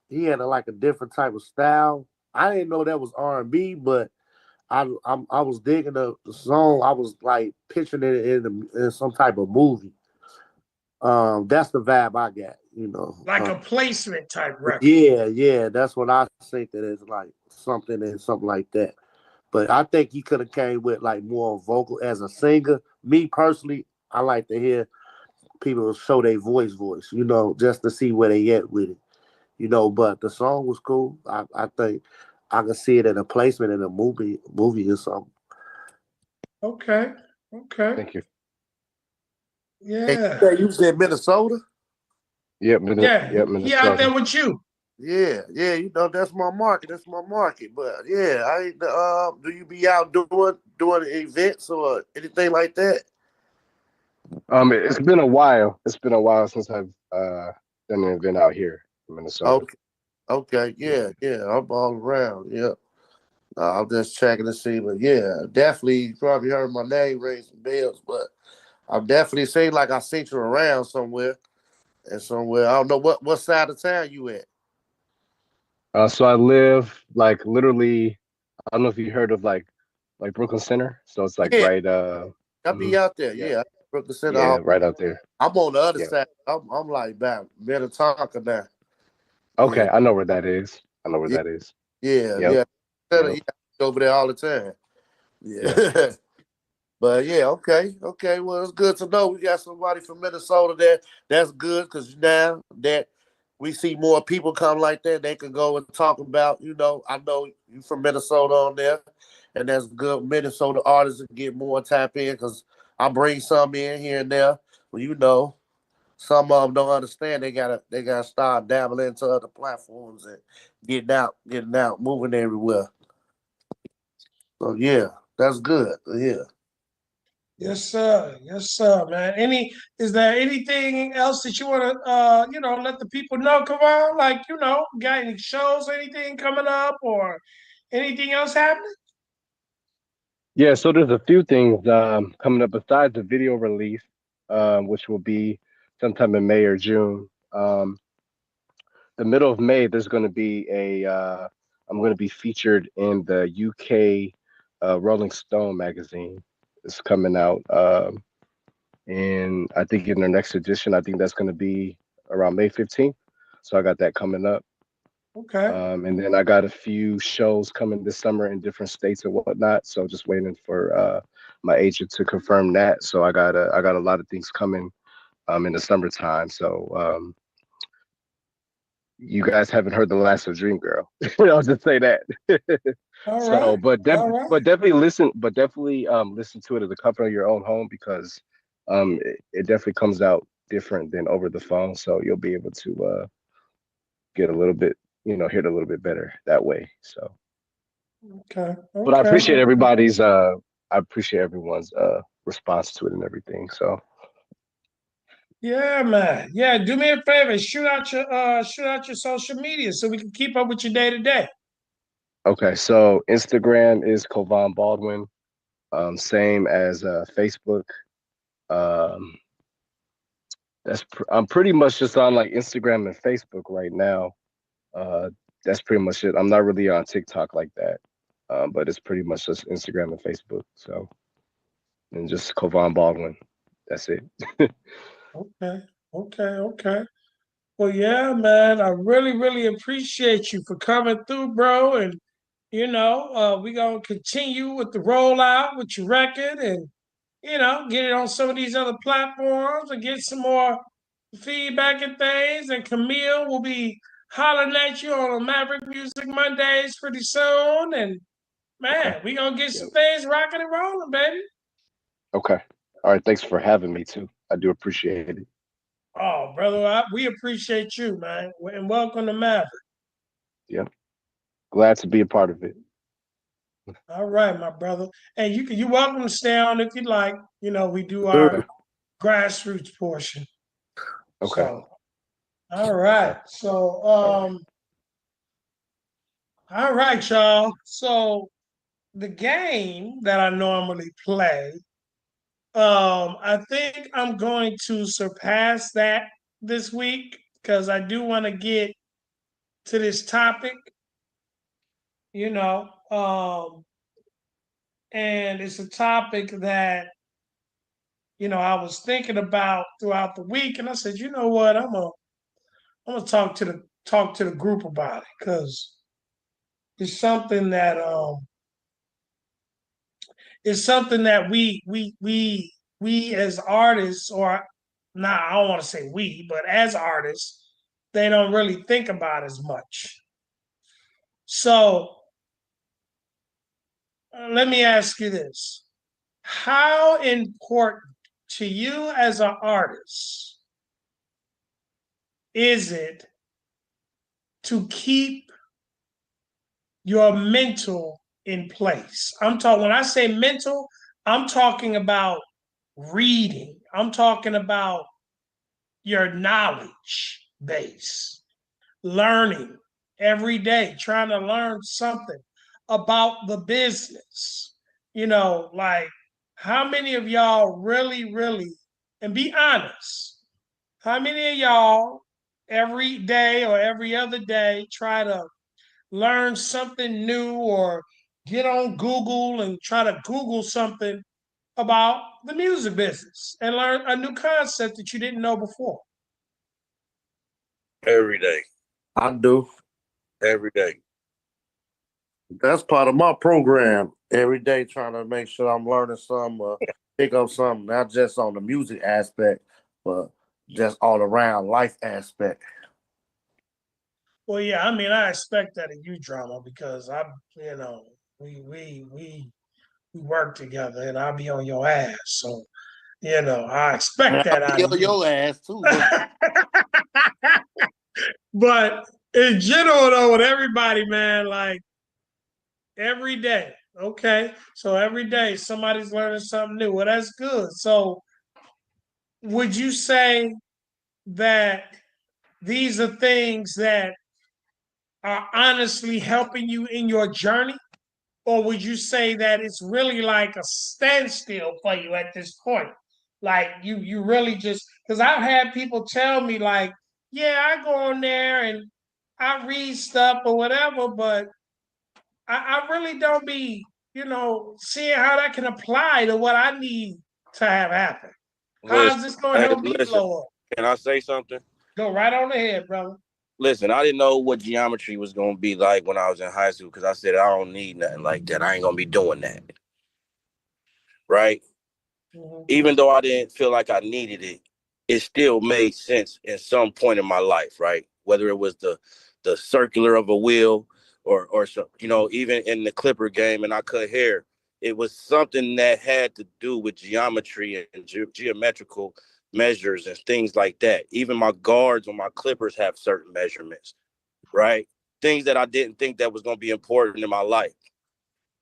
he had like a different type of style. I didn't know that was R&B, but I was digging the song. I was like picturing it in some type of movie. That's the vibe I got, you know. Like a placement type record. Yeah, that's what I think that is like something like that. But I think he could have came with like more vocal as a singer. Me personally, I like to hear people show their voice, you know, just to see where they at with it, you know. But the song was cool. I think I could see it in a placement in a movie or something. Okay. Thank you. Yeah. Hey, you was in Minnesota? Yep, Minnesota. Yeah, out there with you. Yeah, you know that's my market. But yeah, do you be out doing events or anything like that? It's been a while. It's been a while since I've done an event out here in Minnesota. Okay, yeah, I'm all around. Yeah, I'm just checking to see, but yeah, definitely you probably heard my name ring some bells, but I'm definitely seeing like I seen you around somewhere. I don't know what side of town you at. So I live like literally. I don't know if you heard of like Brooklyn Center. So it's like right. I'll be out there. Yeah, Brooklyn Center. Yeah, right out there. I'm on the other side. I'm like about Minnetonka now. Okay, Yeah. I know where that is. Yeah. Over there all the time. Yeah. But yeah, okay. Well, it's good to know we got somebody from Minnesota there. That's good because now that we see more people come like that, they can go and talk about, you know, I know you from Minnesota on there, and that's good. Minnesota artists get more tap in because I bring some in here and there. Well, you know, some of them don't understand. They gotta start dabbling into other platforms and getting out, moving everywhere. So yeah, that's good. Yeah. Yes, sir. Yes, sir, man. Is there anything else that you want to, let the people know? Come on, like, got any shows, anything coming up, or anything else happening? Yeah, so there's a few things coming up besides the video release, which will be sometime in May or June. The middle of May, there's going to be I'm going to be featured in the UK Rolling Stone magazine. It's coming out, and I think in their next edition, I think that's going to be around May 15th. So I got that coming up. Okay. And then I got a few shows coming this summer in different states and whatnot. So just waiting for my agent to confirm that. So I got a lot of things coming in the summertime. So you guys haven't heard the last of Dream Girl. I'll just say that. But definitely listen to it as a comfort of your own home because it definitely comes out different than over the phone. So you'll be able to get a little bit, hear it a little bit better that way. So okay. But I appreciate everybody's everyone's response to it and everything. So yeah, man. Yeah, do me a favor. Shoot out your social media so we can keep up with you day to day. Okay, so Instagram is Kovan Baldwin, same as Facebook. I'm pretty much just on like Instagram and Facebook right now. That's pretty much it. I'm not really on TikTok like that, but it's pretty much just Instagram and Facebook. So, and just Kovan Baldwin. That's it. Okay. Well, yeah, man. I really, really appreciate you for coming through, bro. And we're gonna continue with the rollout with your record and get it on some of these other platforms and get some more feedback and things. And Camille will be hollering at you on Maverick Music Mondays pretty soon. And man, we're gonna get some things rocking and rolling, baby. Okay. All right. Thanks for having me too. I do appreciate it. Oh, brother, we appreciate you, man, and welcome to Maverick. Yeah. Glad to be a part of it. All right, my brother, and you're welcome to stay on if you'd like. You know, we do our Okay. grassroots portion. Okay. So, all right, so all right, y'all. So the game that I normally play, I think I'm going to surpass that this week because I do want to get to this topic, you know, and it's a topic that I was thinking about throughout the week, and I said, you know what, I'm gonna talk to the group about it because it's something that we as artists, or not, I don't want to say we, but as artists, they don't really think about as much. So let me ask you this. How important to you as an artist is it to keep your mental in place? When I say mental, I'm talking about reading. I'm talking about your knowledge base, learning every day, trying to learn something about the business. Like how many of y'all really, really, and be honest, how many of y'all every day or every other day try to learn something new or get on Google and try to Google something about the music business and learn a new concept that you didn't know before? Every day. I do. Every day. That's part of my program. Every day trying to make sure I'm learning something, pick up something, not just on the music aspect, but just all around life aspect. Well, yeah, I mean, I expect that of you, Drama, because we work together, and I'll be on your ass. So, I expect that I'll out be of on you. your ass too. But in general, though, with everybody, man, like every day, okay? So every day somebody's learning something new. Well, that's good. So would you say that these are things that are honestly helping you in your journey? Or would you say that it's really like a standstill for you at this point? Like you really just, because I've had people tell me like, yeah, I go on there and I read stuff or whatever, but I really don't be, seeing how that can apply to what I need to have happen. How is Listen, this gonna hey, help me listen. blow up? Can I say something? Go right on ahead, brother. Listen, I didn't know what geometry was gonna be like when I was in high school because I said I don't need nothing like that. I ain't gonna be doing that. Right? Even though I didn't feel like I needed it, it still made sense in some point in my life, right? Whether it was the circular of a wheel or some, even in the clipper game and I cut hair, it was something that had to do with geometry and geometrical measures and things like that. Even my guards on my clippers have certain measurements, right? Things that I didn't think that was going to be important in my life.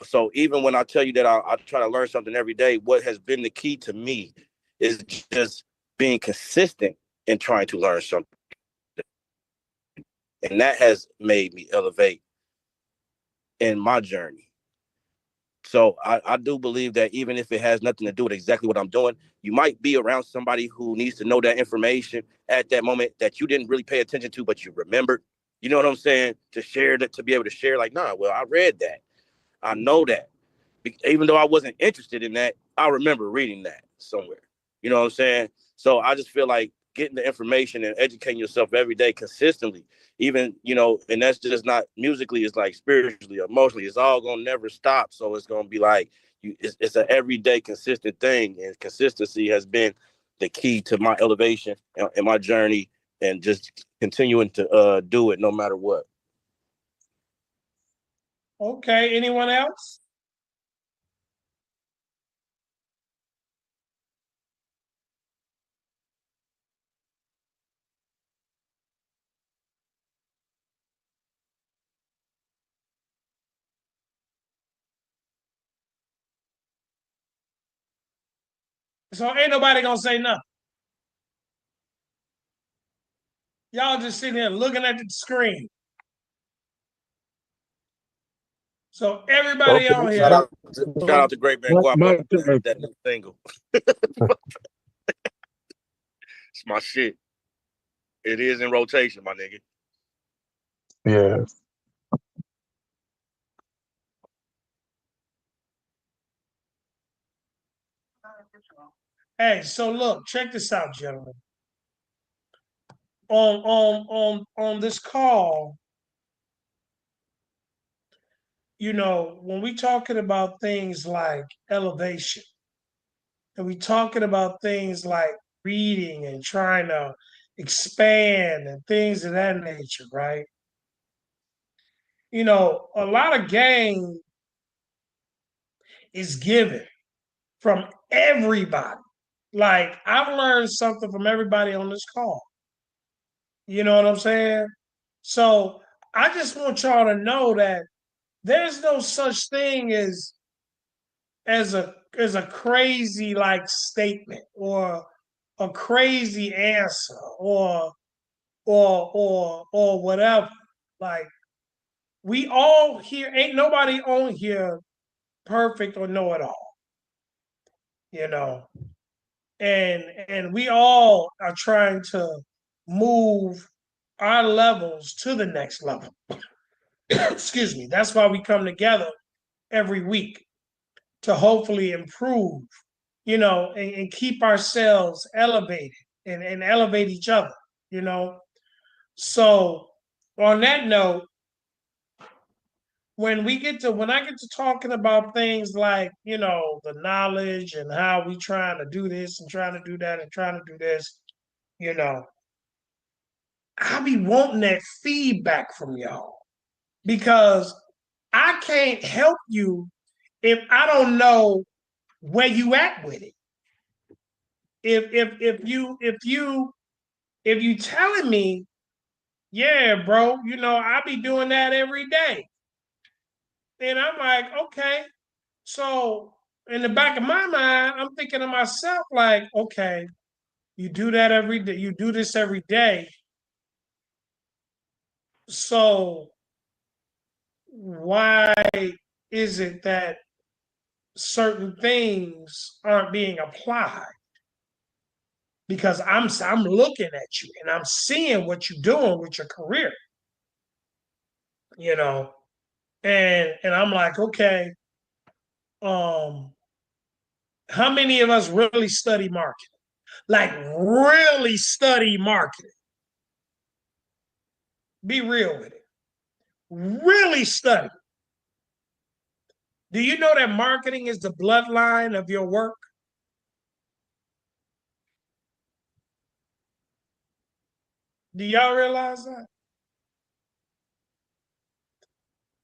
So even when I tell you that I try to learn something every day, what has been the key to me is just being consistent in trying to learn something. And that has made me elevate in my journey. So I do believe that even if it has nothing to do with exactly what I'm doing, you might be around somebody who needs to know that information at that moment that you didn't really pay attention to, but you remembered. You know what I'm saying? To share that, to be able to share, like, nah, well, I read that. I know that. Even though I wasn't interested in that, I remember reading that somewhere. You know what I'm saying? So I just feel like getting the information and educating yourself every day consistently, even, and that's just not musically, it's like spiritually, emotionally, it's all going to never stop. So it's going to be like, it's an everyday consistent thing. And consistency has been the key to my elevation and my journey and just continuing to do it no matter what. Okay, anyone else? So ain't nobody gonna say nothing. Y'all just sitting there looking at the screen. So everybody on Shout here. out to Great Man Guapo, that new single. It's my shit. It is in rotation, my nigga. Yeah. Hey, so look, check this out, gentlemen. On this call, you know, when we talking about things like elevation, and we talking about things like reading and trying to expand and things of that nature, right? You know, a lot of game is given from everybody. Like, I've learned something from everybody on this call. You know what I'm saying? So I just want y'all to know that there's no such thing as a crazy like statement or a crazy answer or whatever. Like, we all here, ain't nobody on here perfect or know it all, you know. And we all are trying to move our levels to the next level. Excuse me. That's why we come together every week to hopefully improve, you know, and keep ourselves elevated and elevate each other, you know. So on that note, when I get to talking about things like, you know, the knowledge and how we trying to do this and trying to do that and trying to do this, you know, I be wanting that feedback from y'all because I can't help you if I don't know where you at with it. If you telling me, yeah, bro, you know, I be doing that every day. And I'm like, okay. So in the back of my mind, I'm thinking to myself, like, okay, you do that every day, you do this every day. So why is it that certain things aren't being applied? Because I'm looking at you and I'm seeing what you're doing with your career, you know, and I'm like, okay, how many of us really study marketing? Like, really study marketing? Be real with it. Really study. Do you know that marketing is the bloodline of your work? Do y'all realize that?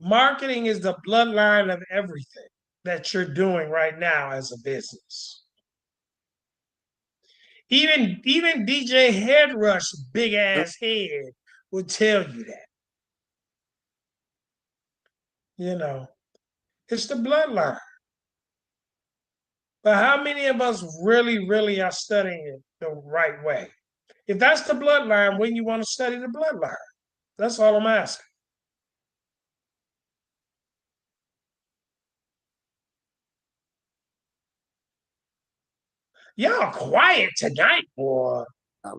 Marketing is the bloodline of everything that you're doing right now as a business. Even DJ Headrush's big ass head would tell you that. You know, it's the bloodline. But how many of us really, really are studying it the right way? If that's the bloodline, when you want to study the bloodline? That's all I'm asking. Y'all quiet tonight, boy.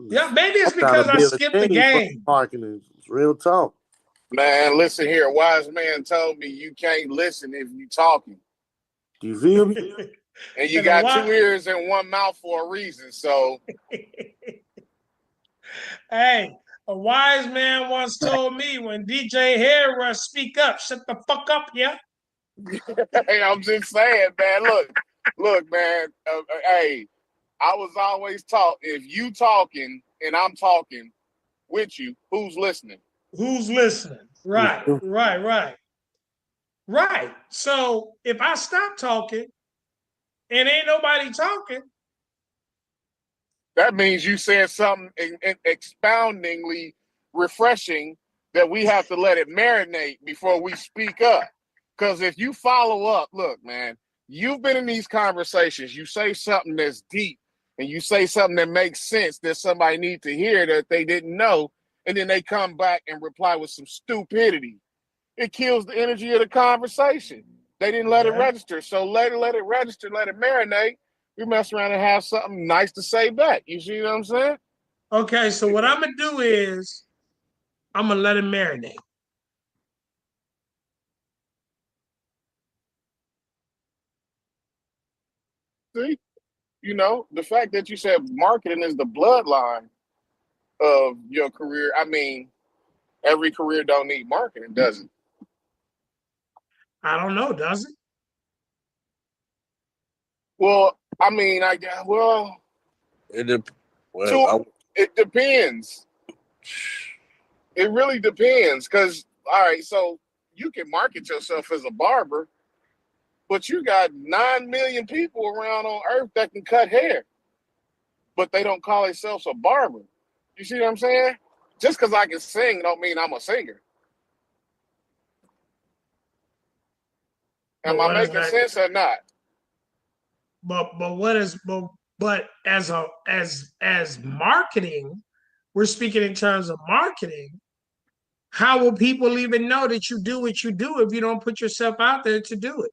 Yeah, maybe it's because I skipped the game. Marketing is real talk. Man, listen here. A wise man told me you can't listen if you talking. Do you feel me? And you got two ears and one mouth for a reason. So, hey, a wise man once told me when DJ Hairrush speak up, shut the fuck up, yeah. hey, I'm just saying, man. Look, man. Hey, I was always taught if you talking and I'm talking with you, who's listening? Who's listening? Right. So if I stop talking and ain't nobody talking, that means you said something expoundingly refreshing that we have to let it marinate before we speak up. Because if you follow up, look, man, you've been in these conversations, you say something that's deep and you say something that makes sense that somebody needs to hear that they didn't know, and then they come back and reply with some stupidity, it kills the energy of the conversation. They didn't let it register. So let it register, let it marinate. We mess around and have something nice to say back. You see what I'm saying? Okay, so what I'm gonna do is I'm gonna let it marinate. See, you know, the fact that you said marketing is the bloodline of your career. I mean, every career don't need marketing, does it? I don't know, does it? Well, I mean, I guess. Well, It depends. It really depends, because all right, so you can market yourself as a barber, but you got 9 million people around on earth that can cut hair, but they don't call themselves a barber. You see what I'm saying? Just because I can sing don't mean I'm a singer. Am I making sense or not? But what is but as marketing, we're speaking in terms of marketing. How will people even know that you do what you do if you don't put yourself out there to do it?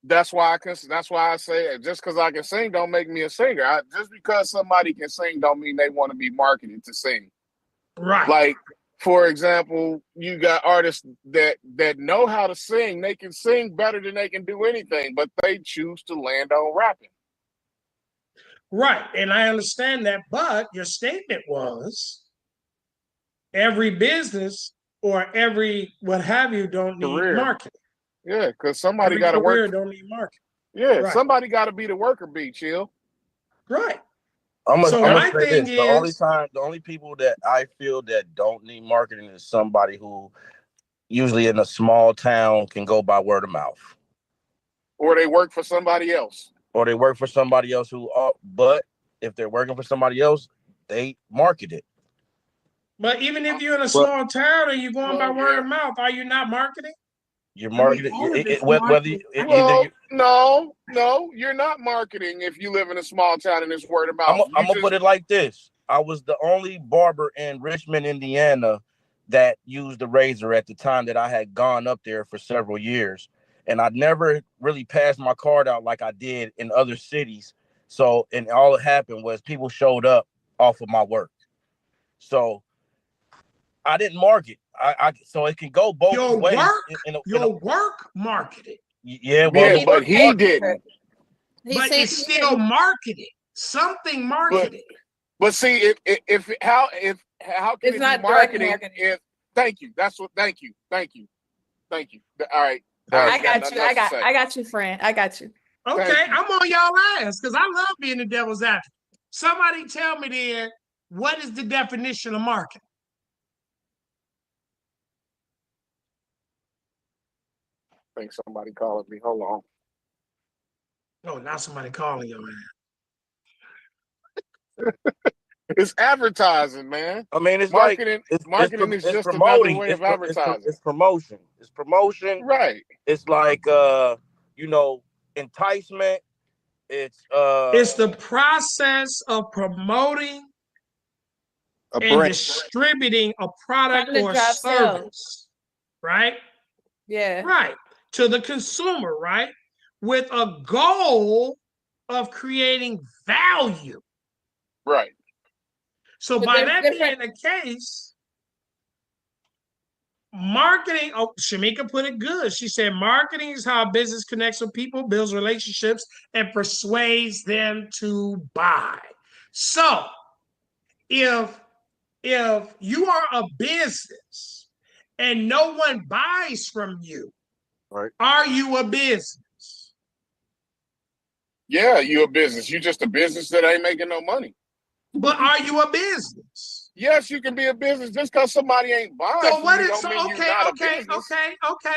That's why I say just because I can sing don't make me a singer. Just because somebody can sing don't mean they want to be marketed to sing. Right. Like, for example, you got artists that know how to sing. They can sing better than they can do anything, but they choose to land on rapping. Right. And I understand that, but your statement was every business or every what have you don't need marketing. Yeah, because somebody got to work. Don't need marketing. Yeah, right. Somebody got to be the worker bee, chill. Right. I'm gonna say thing this. The only people that I feel that don't need marketing is somebody who usually in a small town can go by word of mouth. Or they work for somebody else. Or they work for somebody else but if they're working for somebody else, they market it. But even if you're in a small town and you're going by word of mouth, are you not marketing? You're marketing. No, you're not marketing if you live in a small town and it's word of mouth. I'm gonna put it like this: I was the only barber in Richmond, Indiana, that used the razor at the time that I had gone up there for several years, and I never really passed my card out like I did in other cities. So, and all that happened was people showed up off of my work. So I didn't market. So it can go both ways. Your work marketed. Yeah, well, but he didn't. But it's still marketed. Something marketed. But see, how can it be marketing? Thank you. Thank you. All right. I got you, friend. I got you. Okay, I'm on y'all ass because I love being the devil's advocate. Somebody tell me then, what is the definition of marketing? I think somebody calling me. Hold on. Oh, now somebody calling your ass. It's advertising, man. I mean, it's marketing. It's just promoting. Another way of advertising. It's promotion. It's promotion. Right. It's like enticement. It's the process of promoting and distributing a product or service, right? Yeah. Right. To the consumer, right? With a goal of creating value. Right. So by that being the case, marketing, Shamika put it good. She said, marketing is how a business connects with people, builds relationships, and persuades them to buy. So if you are a business and no one buys from you, right, are you a business? Yeah, you're a business. You're just a business that ain't making no money. But are you a business? Yes, you can be a business just because somebody ain't buying. So what is okay.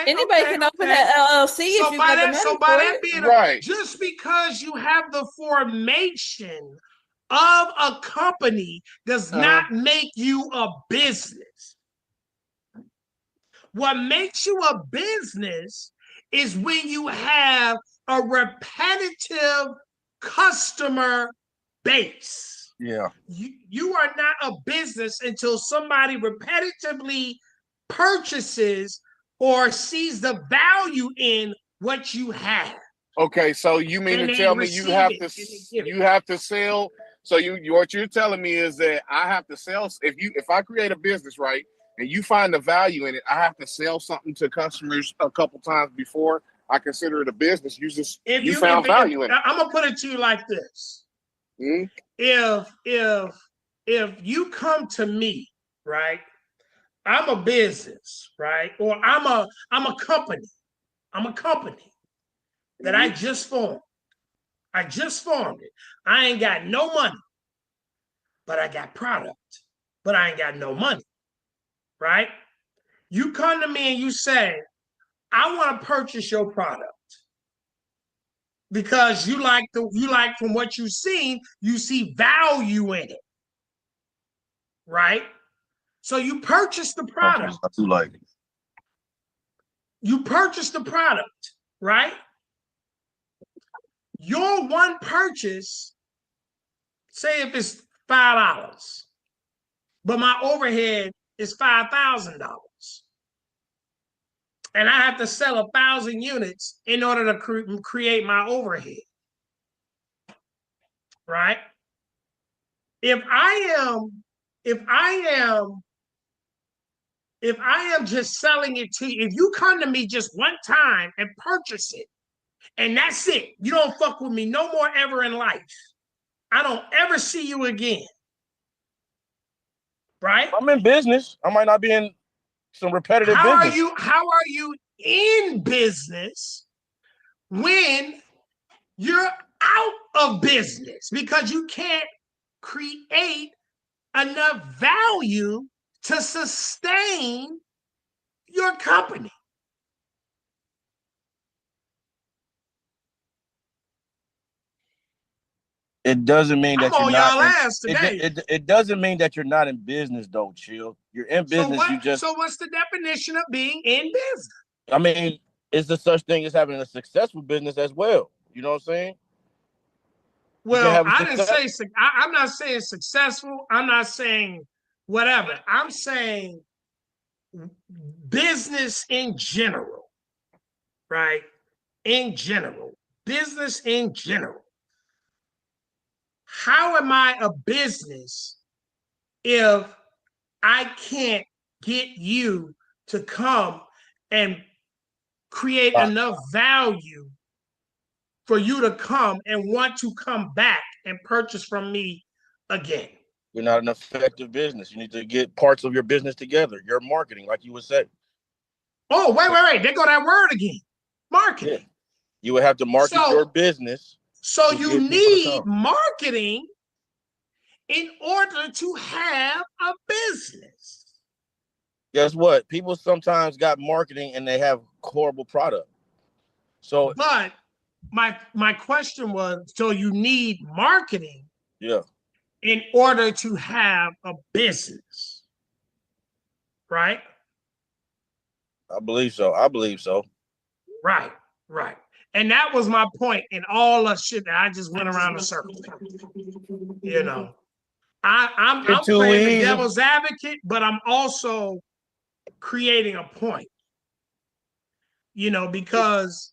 Anybody can open an LLC if you got the money. So by that being right, just because you have the formation of a company does not make you a business. What makes you a business is when you have a repetitive customer base. Yeah. You are not a business until somebody repetitively purchases or sees the value in what you have. Okay, so you mean And to they tell me receive it. you have to sell? So what you're telling me is that I have to sell. If I create a business, right, and you find the value in it, I have to sell something to customers a couple times before I consider it a business. You found value in it. I'm gonna put it to you like this: if you come to me, right, I'm a business, right, or I'm a company. I'm a company that I just formed. I just formed it. I ain't got no money, but I got product. But I ain't got no money, right? You come to me and you say, I want to purchase your product because you like from what you've seen, you see value in it, right? So you purchase the product. I do like it. You purchase the product, right? Your one purchase, say if it's $5, but my overhead is $5,000. And I have to sell 1,000 units in order to create my overhead, right? If I am just selling it to you, if you come to me just one time and purchase it, and that's it, you don't fuck with me no more ever in life. I don't ever see you again. Right? I'm in business. I might not be in some repetitive business. How are you in business when you're out of business? Because you can't create enough value to sustain your company. It doesn't mean that I'm you're on not. y'all ass today. It doesn't mean that you're not in business, though. Chill. You're in business. So what's the definition of being in business? I mean, is there such thing as having a successful business as well? You know what I'm saying? Well, I didn't say. I'm not saying successful. I'm not saying whatever. I'm saying business in general, right? In general, business in general. How am I a business if I can't get you to come and create enough value for you to come and want to come back and purchase from me again? You're not an effective business. You need to get parts of your business together. Your marketing, like you would say. Oh, wait. There go that word again. Marketing. Yeah. You would have to market your business. So you need marketing in order to have a business. Guess what? People sometimes got marketing and they have horrible product. So, but my question was, so you need marketing, yeah, in order to have a business, right? I believe so. Right. And that was my point in all the shit that I just went around the circle. You know, I'm playing the devil's advocate, but I'm also creating a point. You know, because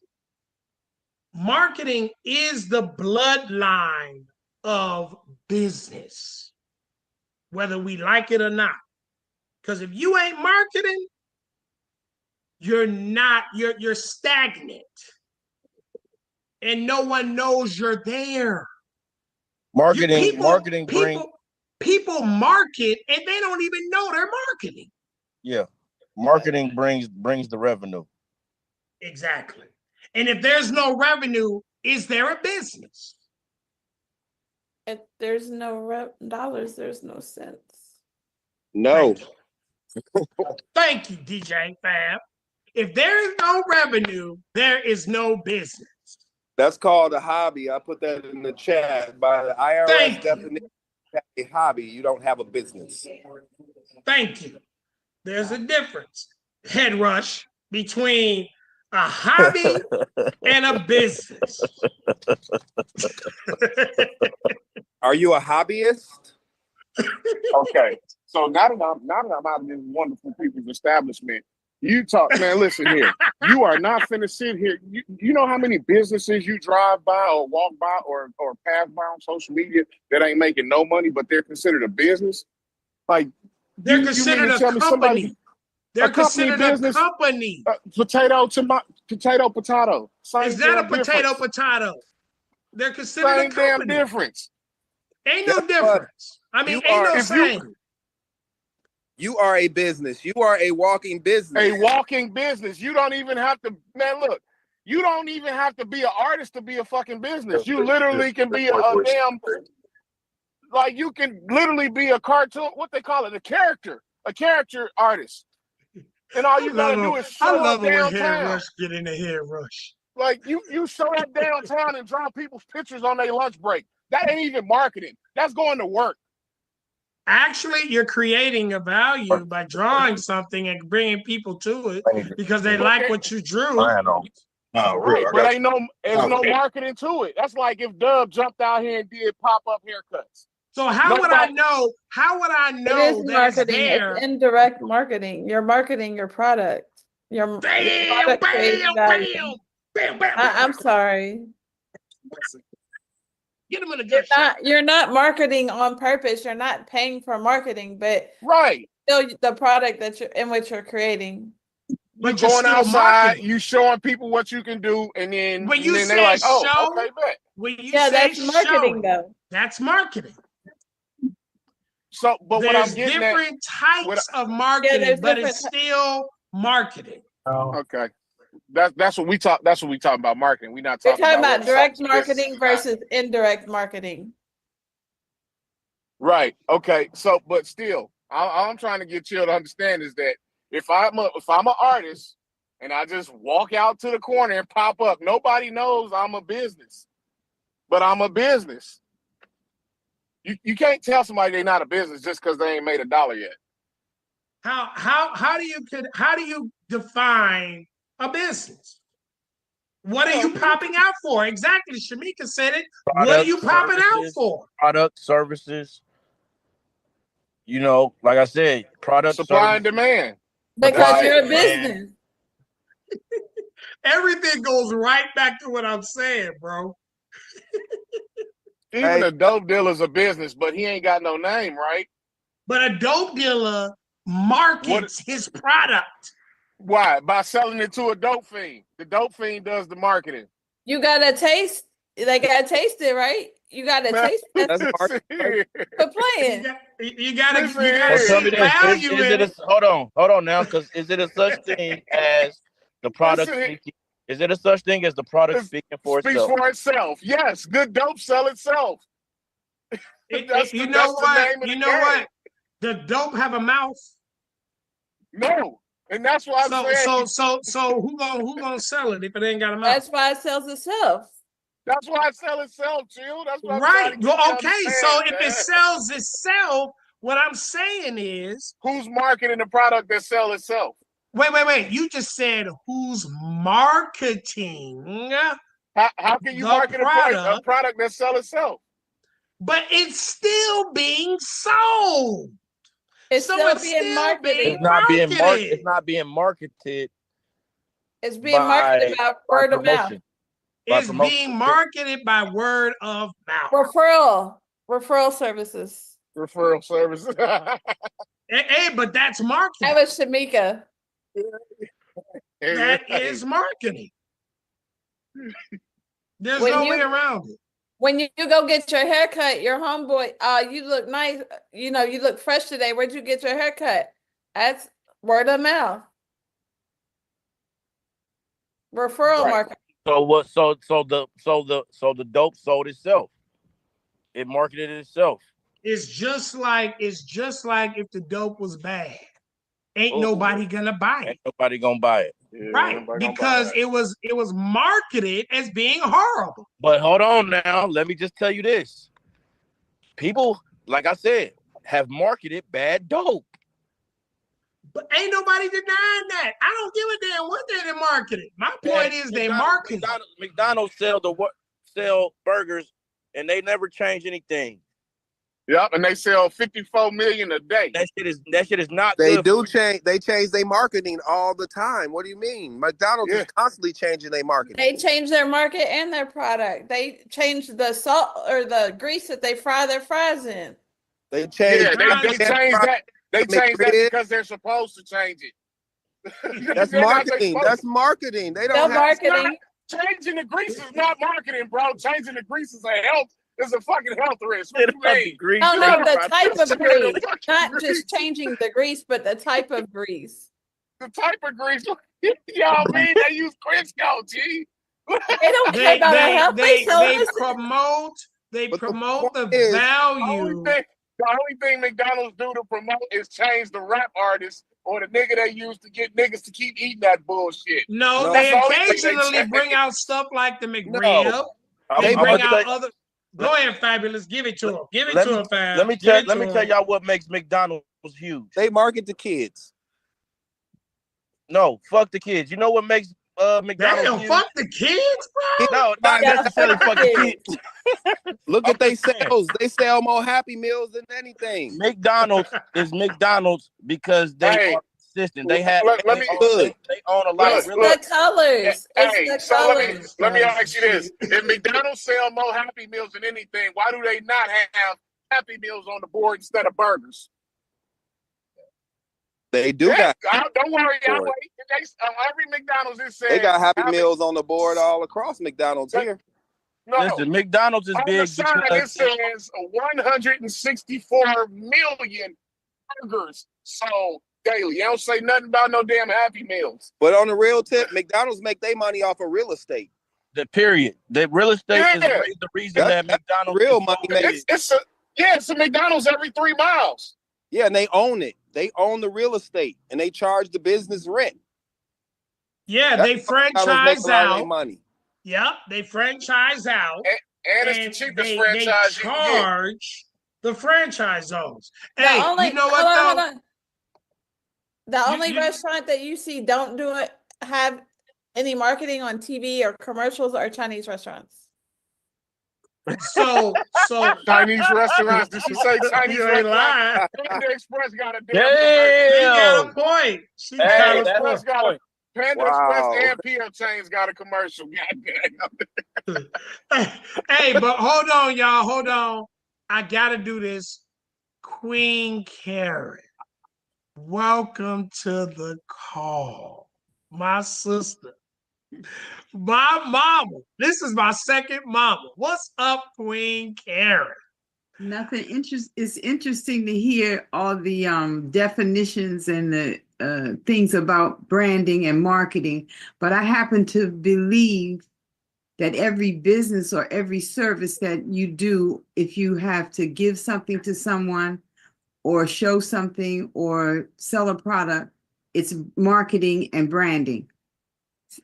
marketing is the bloodline of business, whether we like it or not. Because if you ain't marketing, you're stagnant. And no one knows you're there. Marketing people market and they don't even know they're marketing. Yeah. Marketing brings the revenue. Exactly. And if there's no revenue, is there a business? If there's no dollars, there's no cents. No. Thank you, DJ Fab. If there is no revenue, there is no business. That's called a hobby. I put that in the chat. By the IRS definition, a hobby. You don't have a business. Thank you. There's a difference, Head Rush, between a hobby and a business. Are Are you a hobbyist? Okay. So now that I'm out of this wonderful people's establishment, you talk, man, listen here. You are not finna sit here. You know how many businesses you drive by or walk by or pass by on social media that ain't making no money, but they're considered a business? Like, They're you considered mean to a tell me company. somebody, They're a company considered business, a company. potato, potato. Same Is that a damn difference. potato? They're considered Same a damn company. difference. Ain't no difference. I mean, ain't no saying. You are a business. You are a walking business. A walking business. You don't even have to, man, look, you don't even have to be an artist to be a fucking business. You literally can be a damn, like you can literally be a cartoon, what they call it, a character artist. And all you gotta do is show up when Head downtown. Rush get in the Head Rush. Like you show up downtown and draw people's pictures on their lunch break. That ain't even marketing. That's going to work. Actually, you're creating a value by drawing something and bringing people to it because they like what you drew. Right, but there's no marketing to it. That's like if Dub jumped out here and did pop-up haircuts. So how would I know? How would I know It is that marketing. it's there? It's indirect marketing. You're marketing your product. Your product creates value. I'm sorry. Get them in a good You're not marketing on purpose. You're not paying for marketing, but right. Still the product that you're in which you're creating. But you're going outside, you showing people what you can do, and then when you say they're like, "Oh, show, okay, bet." When you Yeah, say that's marketing, show, though. That's marketing. So, but there's what I'm getting different types of marketing, but it's still marketing. Okay, that's what we talk. That's what we talk about marketing. We're not We're talking talking about what direct something's business marketing is not. versus indirect marketing. Right. Okay. So, but still, all I'm trying to get you to understand is that if I'm an artist and I just walk out to the corner and pop up, nobody knows I'm a business, but I'm a business. You can't tell somebody they're not a business just because they ain't made $1 yet. How do you define a business? What are you popping out for? Exactly. Shamika said it. What are you popping out for? Product, services. You know, like I said, product, supply and demand. Because you're a business. Everything goes right back to what I'm saying, bro. Even a dope dealer's a business, but he ain't got no name, right? But a dope dealer markets his product. Why? By selling it to a dope fiend. The dope fiend does the marketing. You gotta taste. They gotta taste it, right? You gotta taste it. That's for playing. You gotta tell me see value in it. Hold on now, because is it a such thing as the product speaking? Is it a such thing as the product speaking for itself? Speaks for itself. Yes, good dope sell itself. You know what? The dope have a mouth? No, and that's why I'm saying. So who gonna sell it if it ain't got a mouth? That's why it sells itself. That's why it sells itself, Jill. That's what right. I'm trying to Well, okay. So if man. it sells itself, what I'm saying is, who's marketing the product that sells itself? Wait. You just said who's marketing? How can you market a product that sells itself? But it's still being sold. It's still being marketed. It's not being marketed. It's not being marketed. It's being marketed by word of mouth. It's being marketed by word of mouth. Referral services. Referral services. Hey, but that's marketing. That was Shamika. That is marketing. There's no way around it. When you go get your haircut, your homeboy, you look nice. You know, you look fresh today. Where'd you get your haircut? That's word of mouth. Referral marketing. So what? So the dope sold itself. It marketed itself. It's just like if the dope was bad. Ain't nobody gonna buy it. Ain't nobody gonna buy it. Right, because it was marketed as being horrible. But hold on now, let me just tell you this. People, like I said, have marketed bad dope. But ain't nobody denying that. I don't give a damn what they marketed. My point is they marketed. McDonald's sell burgers and they never change anything. Yep, and they sell 54 million a day. That shit is not They good. do change. They change their marketing all the time. What do you mean? McDonald's is constantly changing their marketing. They change their market and their product. They change the salt or the grease that they fry their fries in. They change. Yeah, they change that. They change that because they're supposed to change it. That's marketing. That's marketing. They don't have marketing. Changing the grease is not marketing, bro. Changing the grease is a health. It's a fucking health risk. What do you mean? Oh no, the type of grease, not just changing the grease, but the type of grease. The type of grease, y'all mean they use Crisco, G. They don't care about our health. They promote the value. The only thing McDonald's do to promote is change the rap artist or the nigga they use to get niggas to keep eating that bullshit. No, they occasionally bring out stuff like the McRib. They bring out other. Go ahead, Fabulous. Give it to him. Give it to him, Fab. Let me tell y'all what makes McDonald's huge. They market to kids. No, fuck the kids. You know what makes McDonald's Damn, huge? fuck the kids, bro. No, not necessarily fucking kids. Look at they sales. They sell more Happy Meals than anything. McDonald's is McDonald's because they are consistent. They have they own a lot of real the colors. Let me ask you this: if McDonald's sell more Happy Meals than anything, why do they not have Happy Meals on the board instead of burgers? They do got. Don't worry, I'll wait. Every McDonald's is saying they got Happy Meals on the board all across McDonald's here. No, listen, McDonald's is on big. The sign it says 164 million burgers sold daily. You don't say nothing about no damn Happy Meals. But on the real tip, McDonald's make their money off of real estate. The period. The real estate is the reason that McDonald's real money. It's a McDonald's every 3 miles. Yeah, and they own it. They own the real estate and they charge the business rent. Yeah, they franchise out. Money. Yep, they franchise out. And it's the cheapest franchise they charge the franchise zones. You know what, hold on. The only restaurant that you see don't do it, have any marketing on TV or commercials are Chinese restaurants. So Chinese restaurants. Did she say Chinese restaurants? Panda Express got a damn. She got a point. She got a point. Panda Express and PM Chains got a commercial. Hey, but hold on, y'all. Hold on. I gotta do this. Queen Karen, welcome to the call. My sister. My mama. This is my second mama. What's up, Queen Karen? Nothing. It's interesting to hear all the definitions and the things about branding and marketing, but I happen to believe that every business or every service that you do, if you have to give something to someone or show something or sell a product, it's marketing and branding.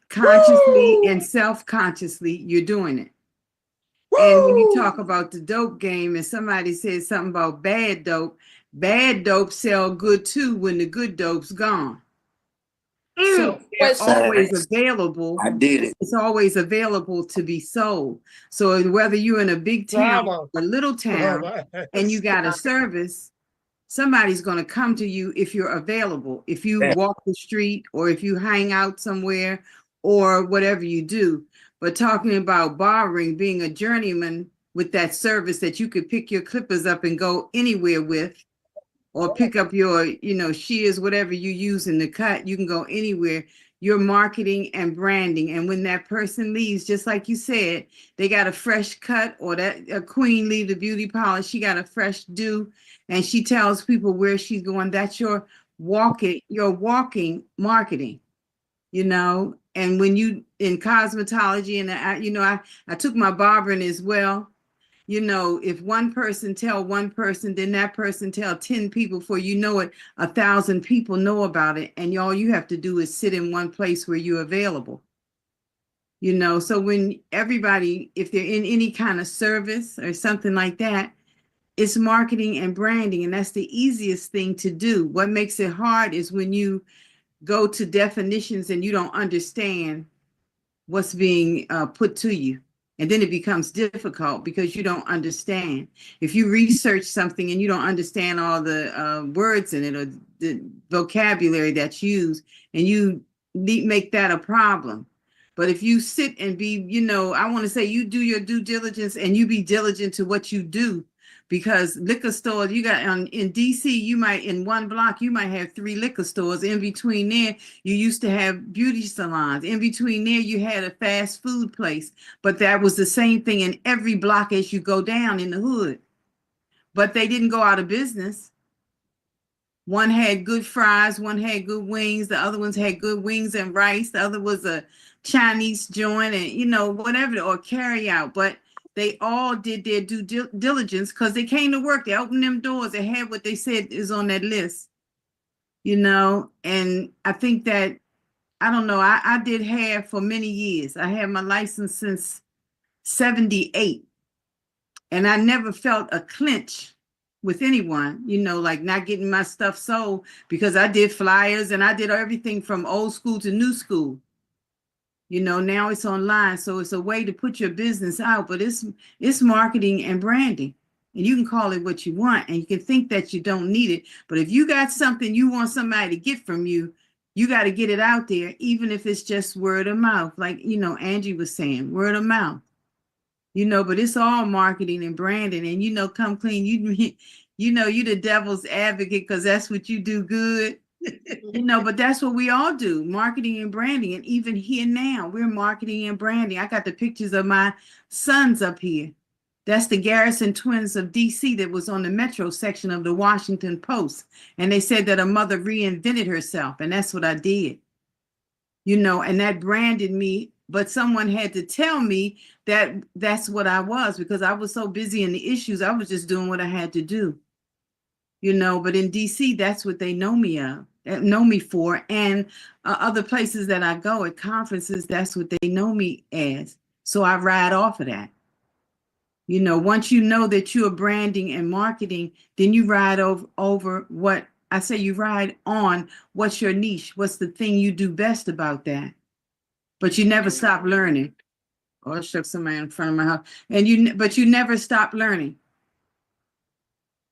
Consciously and self-consciously, you're doing it. And when you talk about the dope game and somebody says something about bad dope sell good too when the good dope's gone. So it's always available. I did it. It's always available to be sold. So whether you're in a big town or a little town and you got a service, somebody's going to come to you if you're available. If you walk the street or if you hang out somewhere or whatever you do. But talking about borrowing, being a journeyman with that service that you could pick your clippers up and go anywhere with, or pick up your, shears, whatever you use in the cut, you can go anywhere. You're marketing and branding. And when that person leaves, just like you said, they got a fresh cut, or that a queen leave the beauty parlor, she got a fresh do, and she tells people where she's going. That's your walking marketing, And when you in cosmetology, and I took my barbering as well. If one person tell one person, then that person tell 10 people, before you know it, 1,000 people know about it. And all you have to do is sit in one place where you're available. So when everybody, if they're in any kind of service or something like that, it's marketing and branding. And that's the easiest thing to do. What makes it hard is when you go to definitions and you don't understand what's being put to you. And then it becomes difficult because you don't understand. If you research something and you don't understand all the words in it or the vocabulary that's used, and you make that a problem. But if you sit and be, you know, I want to say you do your due diligence and you be diligent to what you do, because liquor stores, you got in DC, you might, in one block, you might have 3 liquor stores. In between there, you used to have beauty salons. In between there, you had a fast food place. But that was the same thing in every block as you go down in the hood. But they didn't go out of business. One had good fries, one had good wings, the other ones had good wings and rice, the other was a Chinese joint and, you know, whatever, or carry out. But they all did their due diligence because they came to work. They opened them doors. They had what they said is on that list, you know. And I think that, I don't know, I did hair for many years. I had my license since 78. And I never felt a clinch with anyone, you know, like not getting my stuff sold, because I did flyers and I did everything from old school to new school. You know, now it's online, so it's a way to put your business out, but it's marketing and branding. And you can call it what you want, and you can think that you don't need it. But if you got something you want somebody to get from you, you got to get it out there, even if it's just word of mouth. Like, you know, Angie was saying, word of mouth. You know, but it's all marketing and branding. And, you know, come clean, you know, you the devil's advocate because that's what you do good. You know, but that's what we all do, marketing and branding. And even here now, we're marketing and branding. I got the pictures of my sons up here. That's the Garrison twins of DC that was on the Metro section of the Washington Post. And they said that a mother reinvented herself. And that's what I did. You know, and that branded me. But someone had to tell me that that's what I was, because I was so busy in the issues. I was just doing what I had to do. You know, but in DC, that's what they know me for. And other places that I go at conferences, that's what they know me as. So I ride off of that. You know, once you know that you're branding and marketing, then you ride over what I say, you ride on what's your niche, what's the thing you do best about that. But you never stop learning. Oh, I shook somebody in front of my house. But you never stop learning.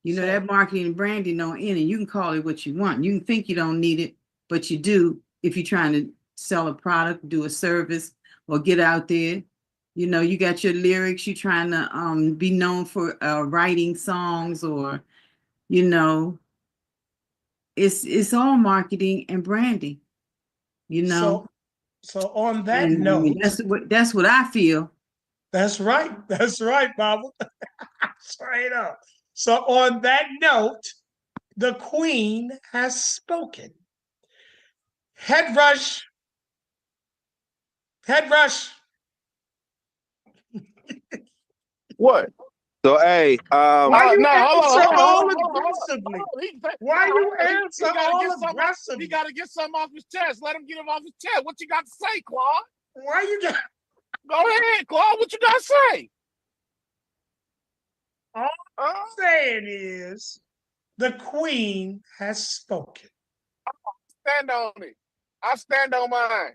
You know, that marketing and branding don't end, and you can call it what you want. You can think you don't need it, but you do if you're trying to sell a product, do a service, or get out there. You know, you got your lyrics, you're trying to be known for writing songs, or, you know, it's all marketing and branding, you know. So on that note, that's what I feel. That's right. That's right, Baba. Straight up. So on that note, the Queen has spoken. Head rush. Head rush. What? So hey, why you No, answer hold all on. aggressively? Why you answer all aggressively? He got to get something off his chest. Let him get him off his chest. What you got to say, Claude? Why you got? Go ahead, Claude. What you got to say? All I'm saying is the Queen has spoken. Stand on it. I stand on mine.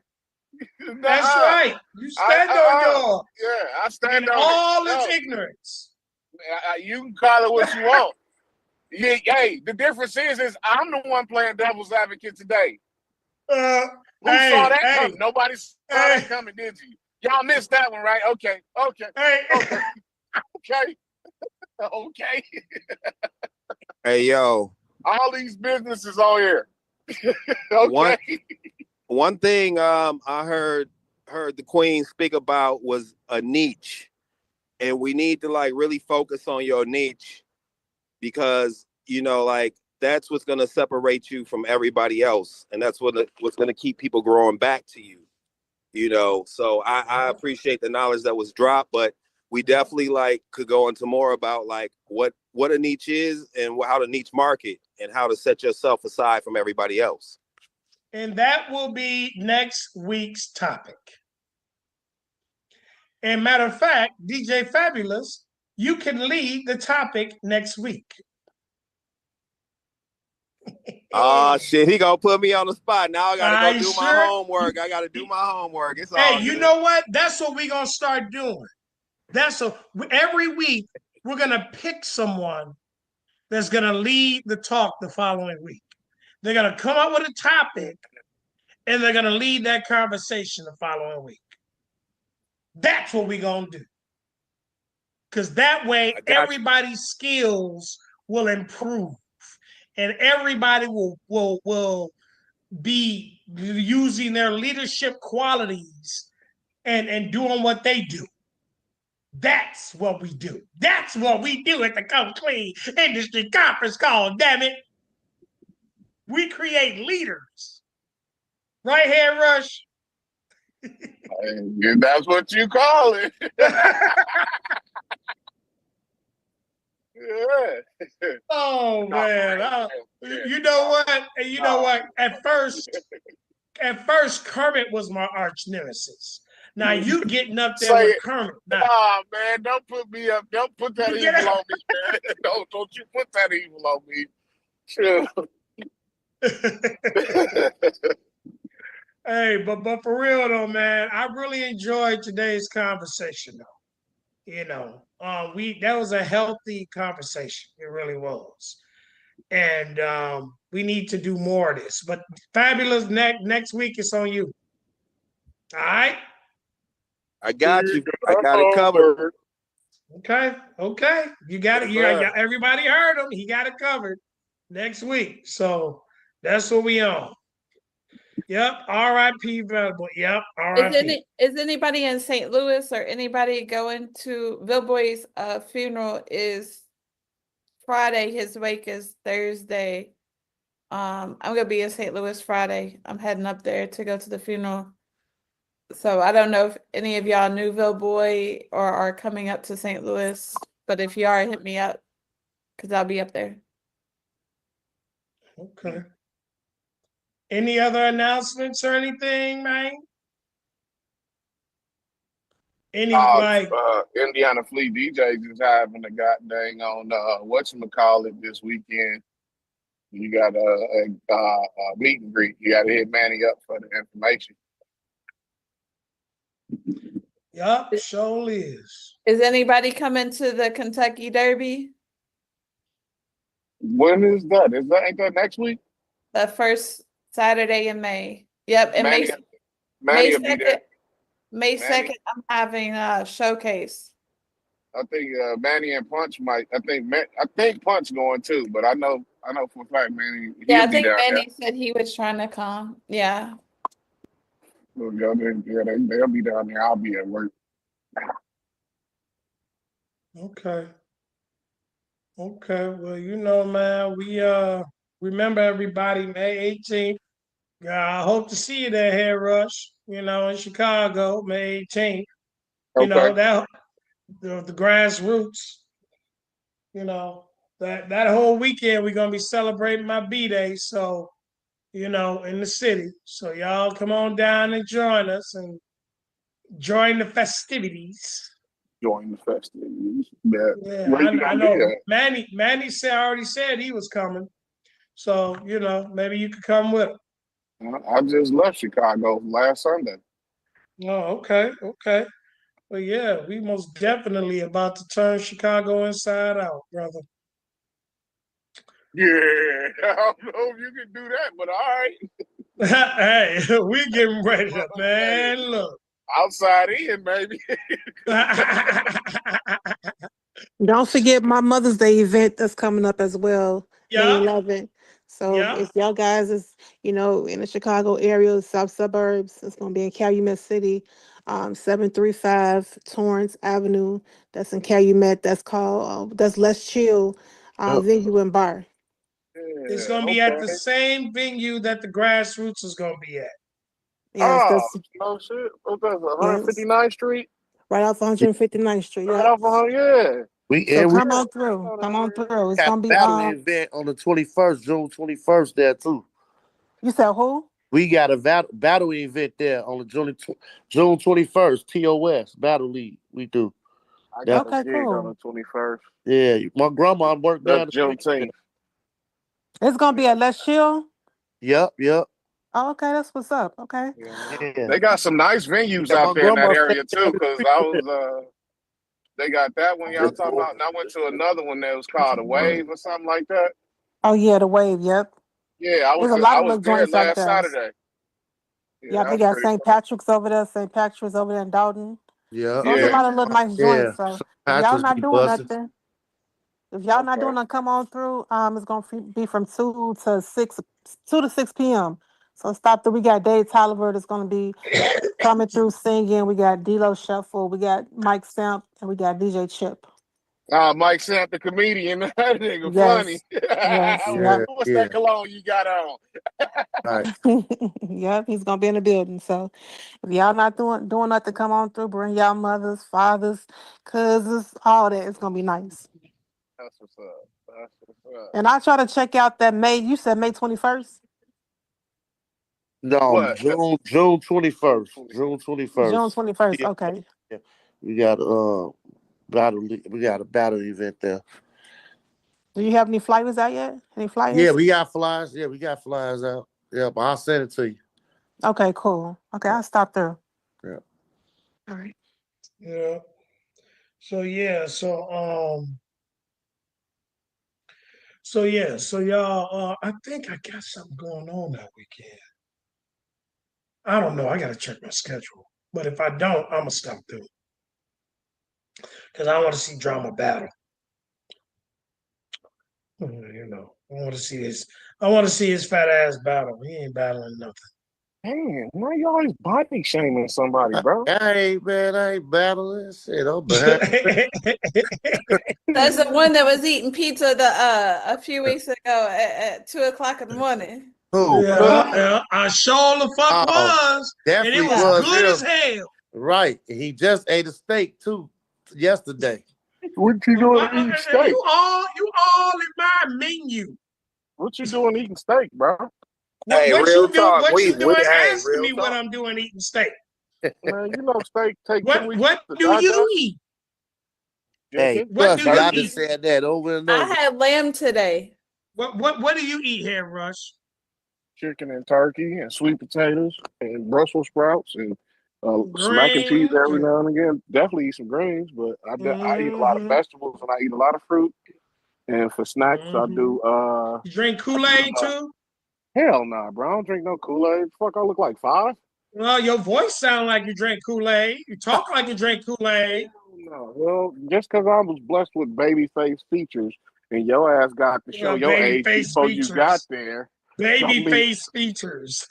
That's right. You stand on yours. Yeah, I stand on all it. its ignorance. You can call it what you want. Yeah, hey, the difference is I'm the one playing devil's advocate today. Who saw that coming? Nobody saw that coming, did you? Y'all missed that one, right? Okay. Okay. Hey, yo. All these businesses on here. Okay. One thing I heard the Queen speak about was a niche, and we need to like really focus on your niche, because you know, like that's what's gonna separate you from everybody else, and that's what's gonna keep people growing back to you. You know, so I appreciate the knowledge that was dropped, but we definitely like could go into more about like what a niche is and how to niche market and how to set yourself aside from everybody else. And that will be next week's topic. And matter of fact, DJ Fabulous, you can lead the topic next week. Oh shit, he gonna put me on the spot. Now I gotta go do my homework. I gotta do my homework. It's all you good. know what? That's what we're gonna start doing. Every week we're gonna pick someone that's gonna lead the talk the following week. They're gonna come up with a topic and they're gonna lead that conversation the following week. That's what we're gonna do. Because that way everybody's skills will improve and everybody will be using their leadership qualities and doing what they do. That's what we do. That's what we do at the Come Clean Industry Conference Call, damn it. We create leaders. Right here, Rush? And that's what you call it. Yeah. Oh man. You know what? You know what? At first, Kermit was my arch nemesis. Now you getting up there with Kermit. Nah, man, don't put me up. Don't put that evil on me, man. Don't you put that evil on me. Sure. Hey, but for real though, man, I really enjoyed today's conversation though. You know, that was a healthy conversation. It really was. And we need to do more of this. But Fabulous, next week it's on you. All right? I got you. I got it covered. Okay. You got it. Everybody heard him. He got it covered next week. So that's what we on. Yep. R.I.P. Valuable. Yep. R.I.P. Is anybody in St. Louis or anybody going to Billboy's funeral is Friday. His wake is Thursday. I'm gonna be in St. Louis Friday. I'm heading up there to go to the funeral. So I don't know if any of y'all knew Billboy or are coming up to St. Louis, but if you are, hit me up because I'll be up there. Okay. Any other announcements or anything, man? Indiana Fleet DJs is having a goddamn on whatchamacallit this weekend. You got a meet and greet. You got to hit Manny up for the information. Yup, sure is. Is anybody coming to the Kentucky Derby? When is that? Ain't that next week? The first Saturday in May. Yep, and Manny May will be 2nd. there. May 2nd, I'm having a showcase. I think Manny and Punch might. I think Punch going too, but I know for a fact Manny. Yeah, I think Manny said he was trying to come. Yeah. They'll be down there. I'll be at work. Okay. Well, you know, man, we remember everybody, May 18th. I hope to see you there, Hair Rush. You know, in Chicago, May 18th. You know that the grassroots. You know that whole weekend we're gonna be celebrating my B-Day. So, you know, in the city. So y'all come on down and join us and join the festivities. Join the festivities. Yeah, I know. Manny already said he was coming. So, you know, maybe you could come with him. I just left Chicago last Sunday. Oh, okay. Well, yeah, we most definitely about to turn Chicago inside out, brother. Yeah, I don't know if you can do that, but all right. Hey, we getting ready to, man, look. Outside in, baby. Don't forget my Mother's Day event that's coming up as well, May 11th. So if y'all guys is, you know, in the Chicago area, south suburbs, it's going to be in Calumet City, 735 Torrance Avenue. That's in Calumet. That's called, that's Let's Chill venue and bar. It's going to be at the same venue that the grassroots is going to be at. Yes, oh shit! What's that? 159th Street. Right off 159th Street. Right off, Come on through. Come on through. It's gonna be battle event on the 21st, June 21st there too. You said who? We got a battle event there on the June 21st. TOS Battle League. We do. I got a gig on the 21st. Yeah, my grandma worked down. Juneteenth. It's gonna be at Let's Chill. Yep. Oh, okay, that's what's up. Okay. Yeah. They got some nice venues out there in that area too. Because They got that one y'all talking about. And I went to another one that was called a Wave or something like that. Oh yeah, the Wave. Yep. Yeah, There's a lot I of was little there joints like last that. Saturday. Yeah, Yeah, that they was got pretty St. fun. Patrick's over there. St. Patrick's over there in Dalton. Yeah. So there's a lot of little nice Yeah. joints. So St. if y'all Patrick's not be doing busted. nothing, if y'all not doing nothing, come on through. It's gonna be from 2 to 6 p.m. So stop through. We got Dave Tolliver that's gonna be coming through singing. We got D-Lo Shuffle. We got Mike Stamp, and we got DJ Chip. Mike Samp, the comedian. That nigga funny. Yes. Yep. What's that cologne you got on? Right. Yep, he's gonna be in the building. So if y'all not doing nothing, come on through. Bring y'all mothers, fathers, cousins, all that. It's gonna be nice. That's what's up. That's what's up. And I try to check out that May. You said May 21st. No, What? June 21st. June 21st. June 21st. Yeah. Okay. Yeah. We got we got a battle event there. Do you have any flyers out yet? Any flyers? Yeah, we got flyers. Yeah, we got flyers out. Yeah, but I'll send it to you. Okay, cool. Okay, I'll stop there. Yeah. All right. Yeah. So y'all, I think I got something going on that weekend. I don't know. I gotta check my schedule. But if I don't, I'm gonna stop through. Because I want to see Drama battle. You know, I want to see his fat ass battle. He ain't battling nothing. Man, why you always body shaming somebody, bro? I ain't battling. Shit, I'm behind. That's the one that was eating pizza a few weeks ago at 2:00 in the morning. Who? Yeah, I sure the fuck was. And it Definitely was good him. as hell. Right. He just ate a steak too yesterday. What you doing eating steak? You all in my menu. What you doing eating steak, bro? Hey, What real you do? talk. What you doing? Hey, Asking real me what talk. I'm doing eating steak. Man, you know steak take 2 weeks. What to do digest. you eat? Hey, What do you y'all eat? just said that over and I over. had lamb today. What do you eat here, Rush? Chicken and turkey and sweet potatoes and Brussels sprouts and some mac and cheese Greens every now and again. Definitely eat some greens, but I eat a lot of vegetables and I eat a lot of fruit. And for snacks, I do. You drink Kool-Aid too? Hell nah, bro. I don't drink no Kool-Aid. Fuck, I look like 5. Well, your voice sounds like you drink Kool-Aid. You talk like you drink Kool-Aid. No, well, just because I was blessed with baby face features and your ass got to show your baby age face before you got features. there. Baby face features.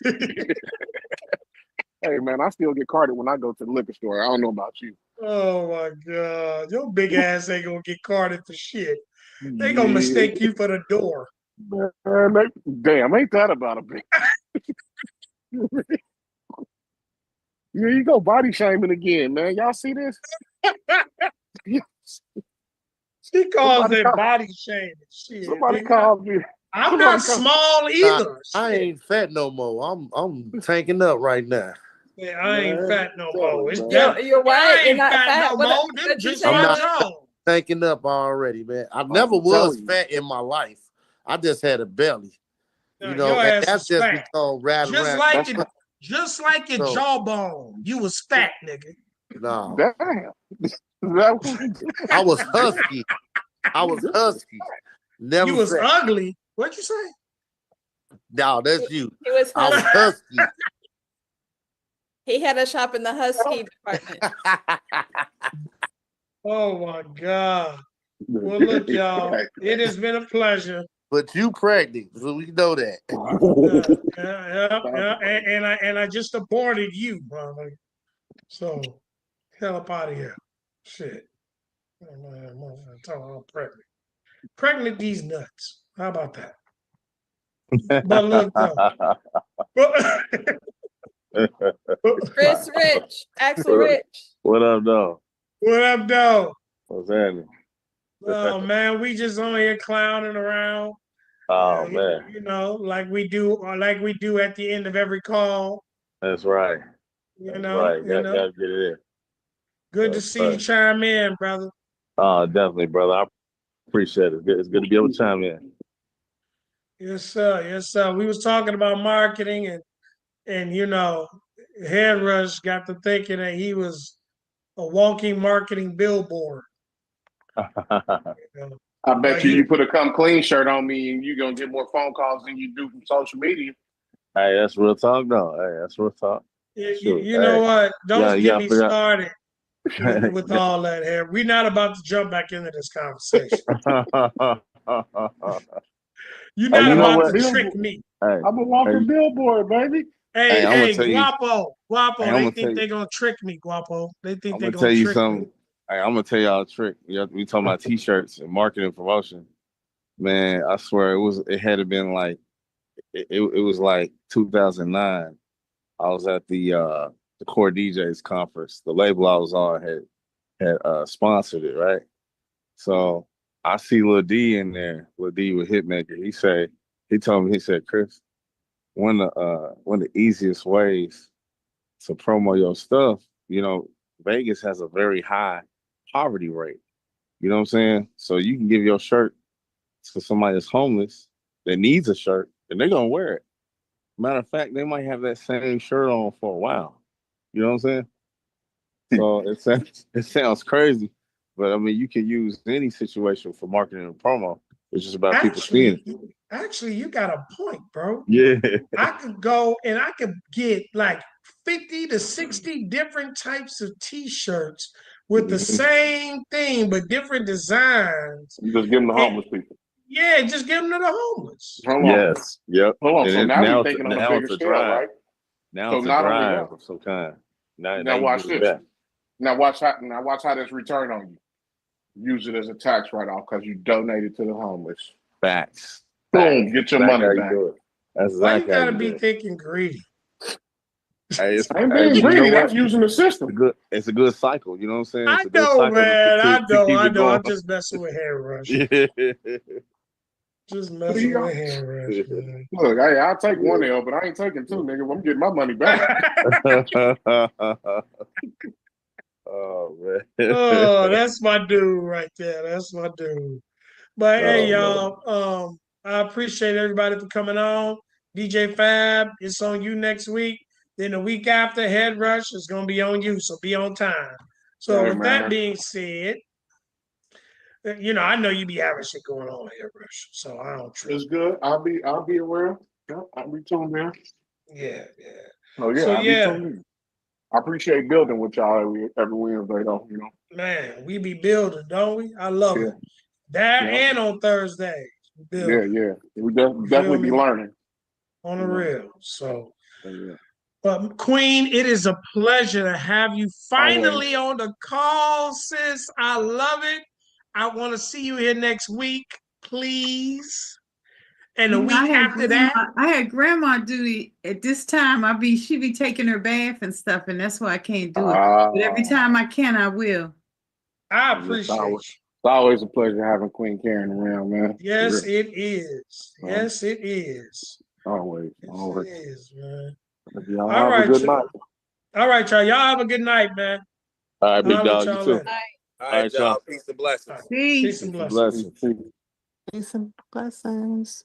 Hey, man, I still get carded when I go to the liquor store. I don't know about you. Oh, my God. Your big ass ain't going to get carded for shit. They going to mistake you for the door. Man, damn, ain't that about a big... Here you go, body shaming again, man. Y'all see this? She calls it body shaming. Shit, somebody nigga. called me. I'm not small either. I ain't fat no more. I'm tanking up right now. Yeah, I ain't fat no more. It's You're right. I You're ain't not fat. no What- more. what Them you just saying, my Rush? jaw. Tanking up already, man. I never was fat in my life. I just had a belly. You know, your and ass that's is just fat. because right Just around. just like your So- jawbone. You was fat, nigga. No. Damn. I was husky. Never You was fat. ugly. What'd you say? No, that's you. He was I was husky. husky. He had a shop in the husky department. Oh my God. Well, look, y'all. It has been a pleasure. But you pregnant, so we know that. Yeah. And I just aborted you, brother. So hell up out of here. Shit. I'm pregnant. Pregnant these nuts. How about that? But look though. Chris Rich, Axel Rich. What up, though? What up, though? What's happening? Oh man, we just on here clowning around. Oh man, You know, like we do at the end of every call. that's right. You That's know, right. Gotta get it in. Good to see you chime in, brother. Oh, definitely, brother. I appreciate it. It's good to be able to chime in. Yes, sir. Yes, sir. We was talking about marketing and you know, Head Rush got to thinking that he was a walking marketing billboard. I bet you put a Come Clean shirt on me and you're going to get more phone calls than you do from social media. Hey, that's real talk, though. Hey, that's real talk. You know what? Don't get me started with Yeah. all that here. We're not about to jump back into this conversation. You're not about to trick me. Hey, I'm a walking billboard, baby. Hey, Guapo, Hey, they think they're gonna trick me, Guapo. They think they're I'm gonna tell gonna you trick something. me. Hey, I'm gonna tell y'all a trick. We talking about t-shirts and marketing promotion. Man, I swear it had to been like it was like 2009. I was at the Core DJs conference. The label I was on had sponsored it, right? So I see Lil D in there. Lil D with Hitmaker. He told me, Chris, one of the easiest ways to promo your stuff, Vegas has a very high poverty rate. You know what I'm saying? So you can give your shirt to somebody that's homeless that needs a shirt, and they're gonna wear it. Matter of fact, they might have that same shirt on for a while. You know what I'm saying? So it sounds crazy, but I mean, you can use any situation for marketing and promo. It's just about people seeing it. Actually, you got a point, bro. Yeah. I could go and I could get like 50 to 60 different types of t-shirts with the same thing but different designs. You just give them to homeless people. Yeah, just give them to the homeless. Yes. Yep. Hold on. And So now you're thinking on a bigger scale, right? Now So it's a not only drive that. of some kind. Now Now you watch do this. that. Now watch how this return on you. Use it as a tax write-off because you donated to the homeless. Facts. Boom, get your money back. That's Why you exactly gotta be thinking greedy? Hey, it's, I'm being greedy. That's using the system. It's a good cycle. You know what I'm saying? It's I a good know, cycle man. I to keep it know. I'm going. just messing with Hair Rush. Yeah. Just messing with Hair Rush, man. Look, I'll take one L, but I ain't taking two, nigga. I'm getting my money back. Oh man. Oh, that's my dude right there. That's my dude. But hey, y'all, I appreciate everybody for coming on. DJ Fab, it's on you next week. Then the week after, Head Rush is gonna be on you, so be on time. So with that being said, I know you be having shit going on, Head Rush. So I don't trip. It's good. I'll be aware. I'll be tuned in. Yeah. Oh yeah, I'll be tuned in. I appreciate building with y'all every Wednesday, though. Man, we be building, don't we? I love it. That and on Thursdays. Yeah. We definitely be learning. On the real. So, but Queen, it is a pleasure to have you finally on the call, sis. I love it. I want to see you here next week, please. And the week after that, I had grandma duty at this time. She be taking her bath and stuff, and that's why I can't do it. But every time I can, I will. I appreciate you. It's always a pleasure having Queen Karen around, man. Yes, it is. Yes, it is. Always. It is, man. Y'all All have a good y'all. night. All right, y'all. Y'all have a good night, man. All right, big dog. You too. All right, y'all. Peace and blessings. Peace and blessings. Peace and blessings.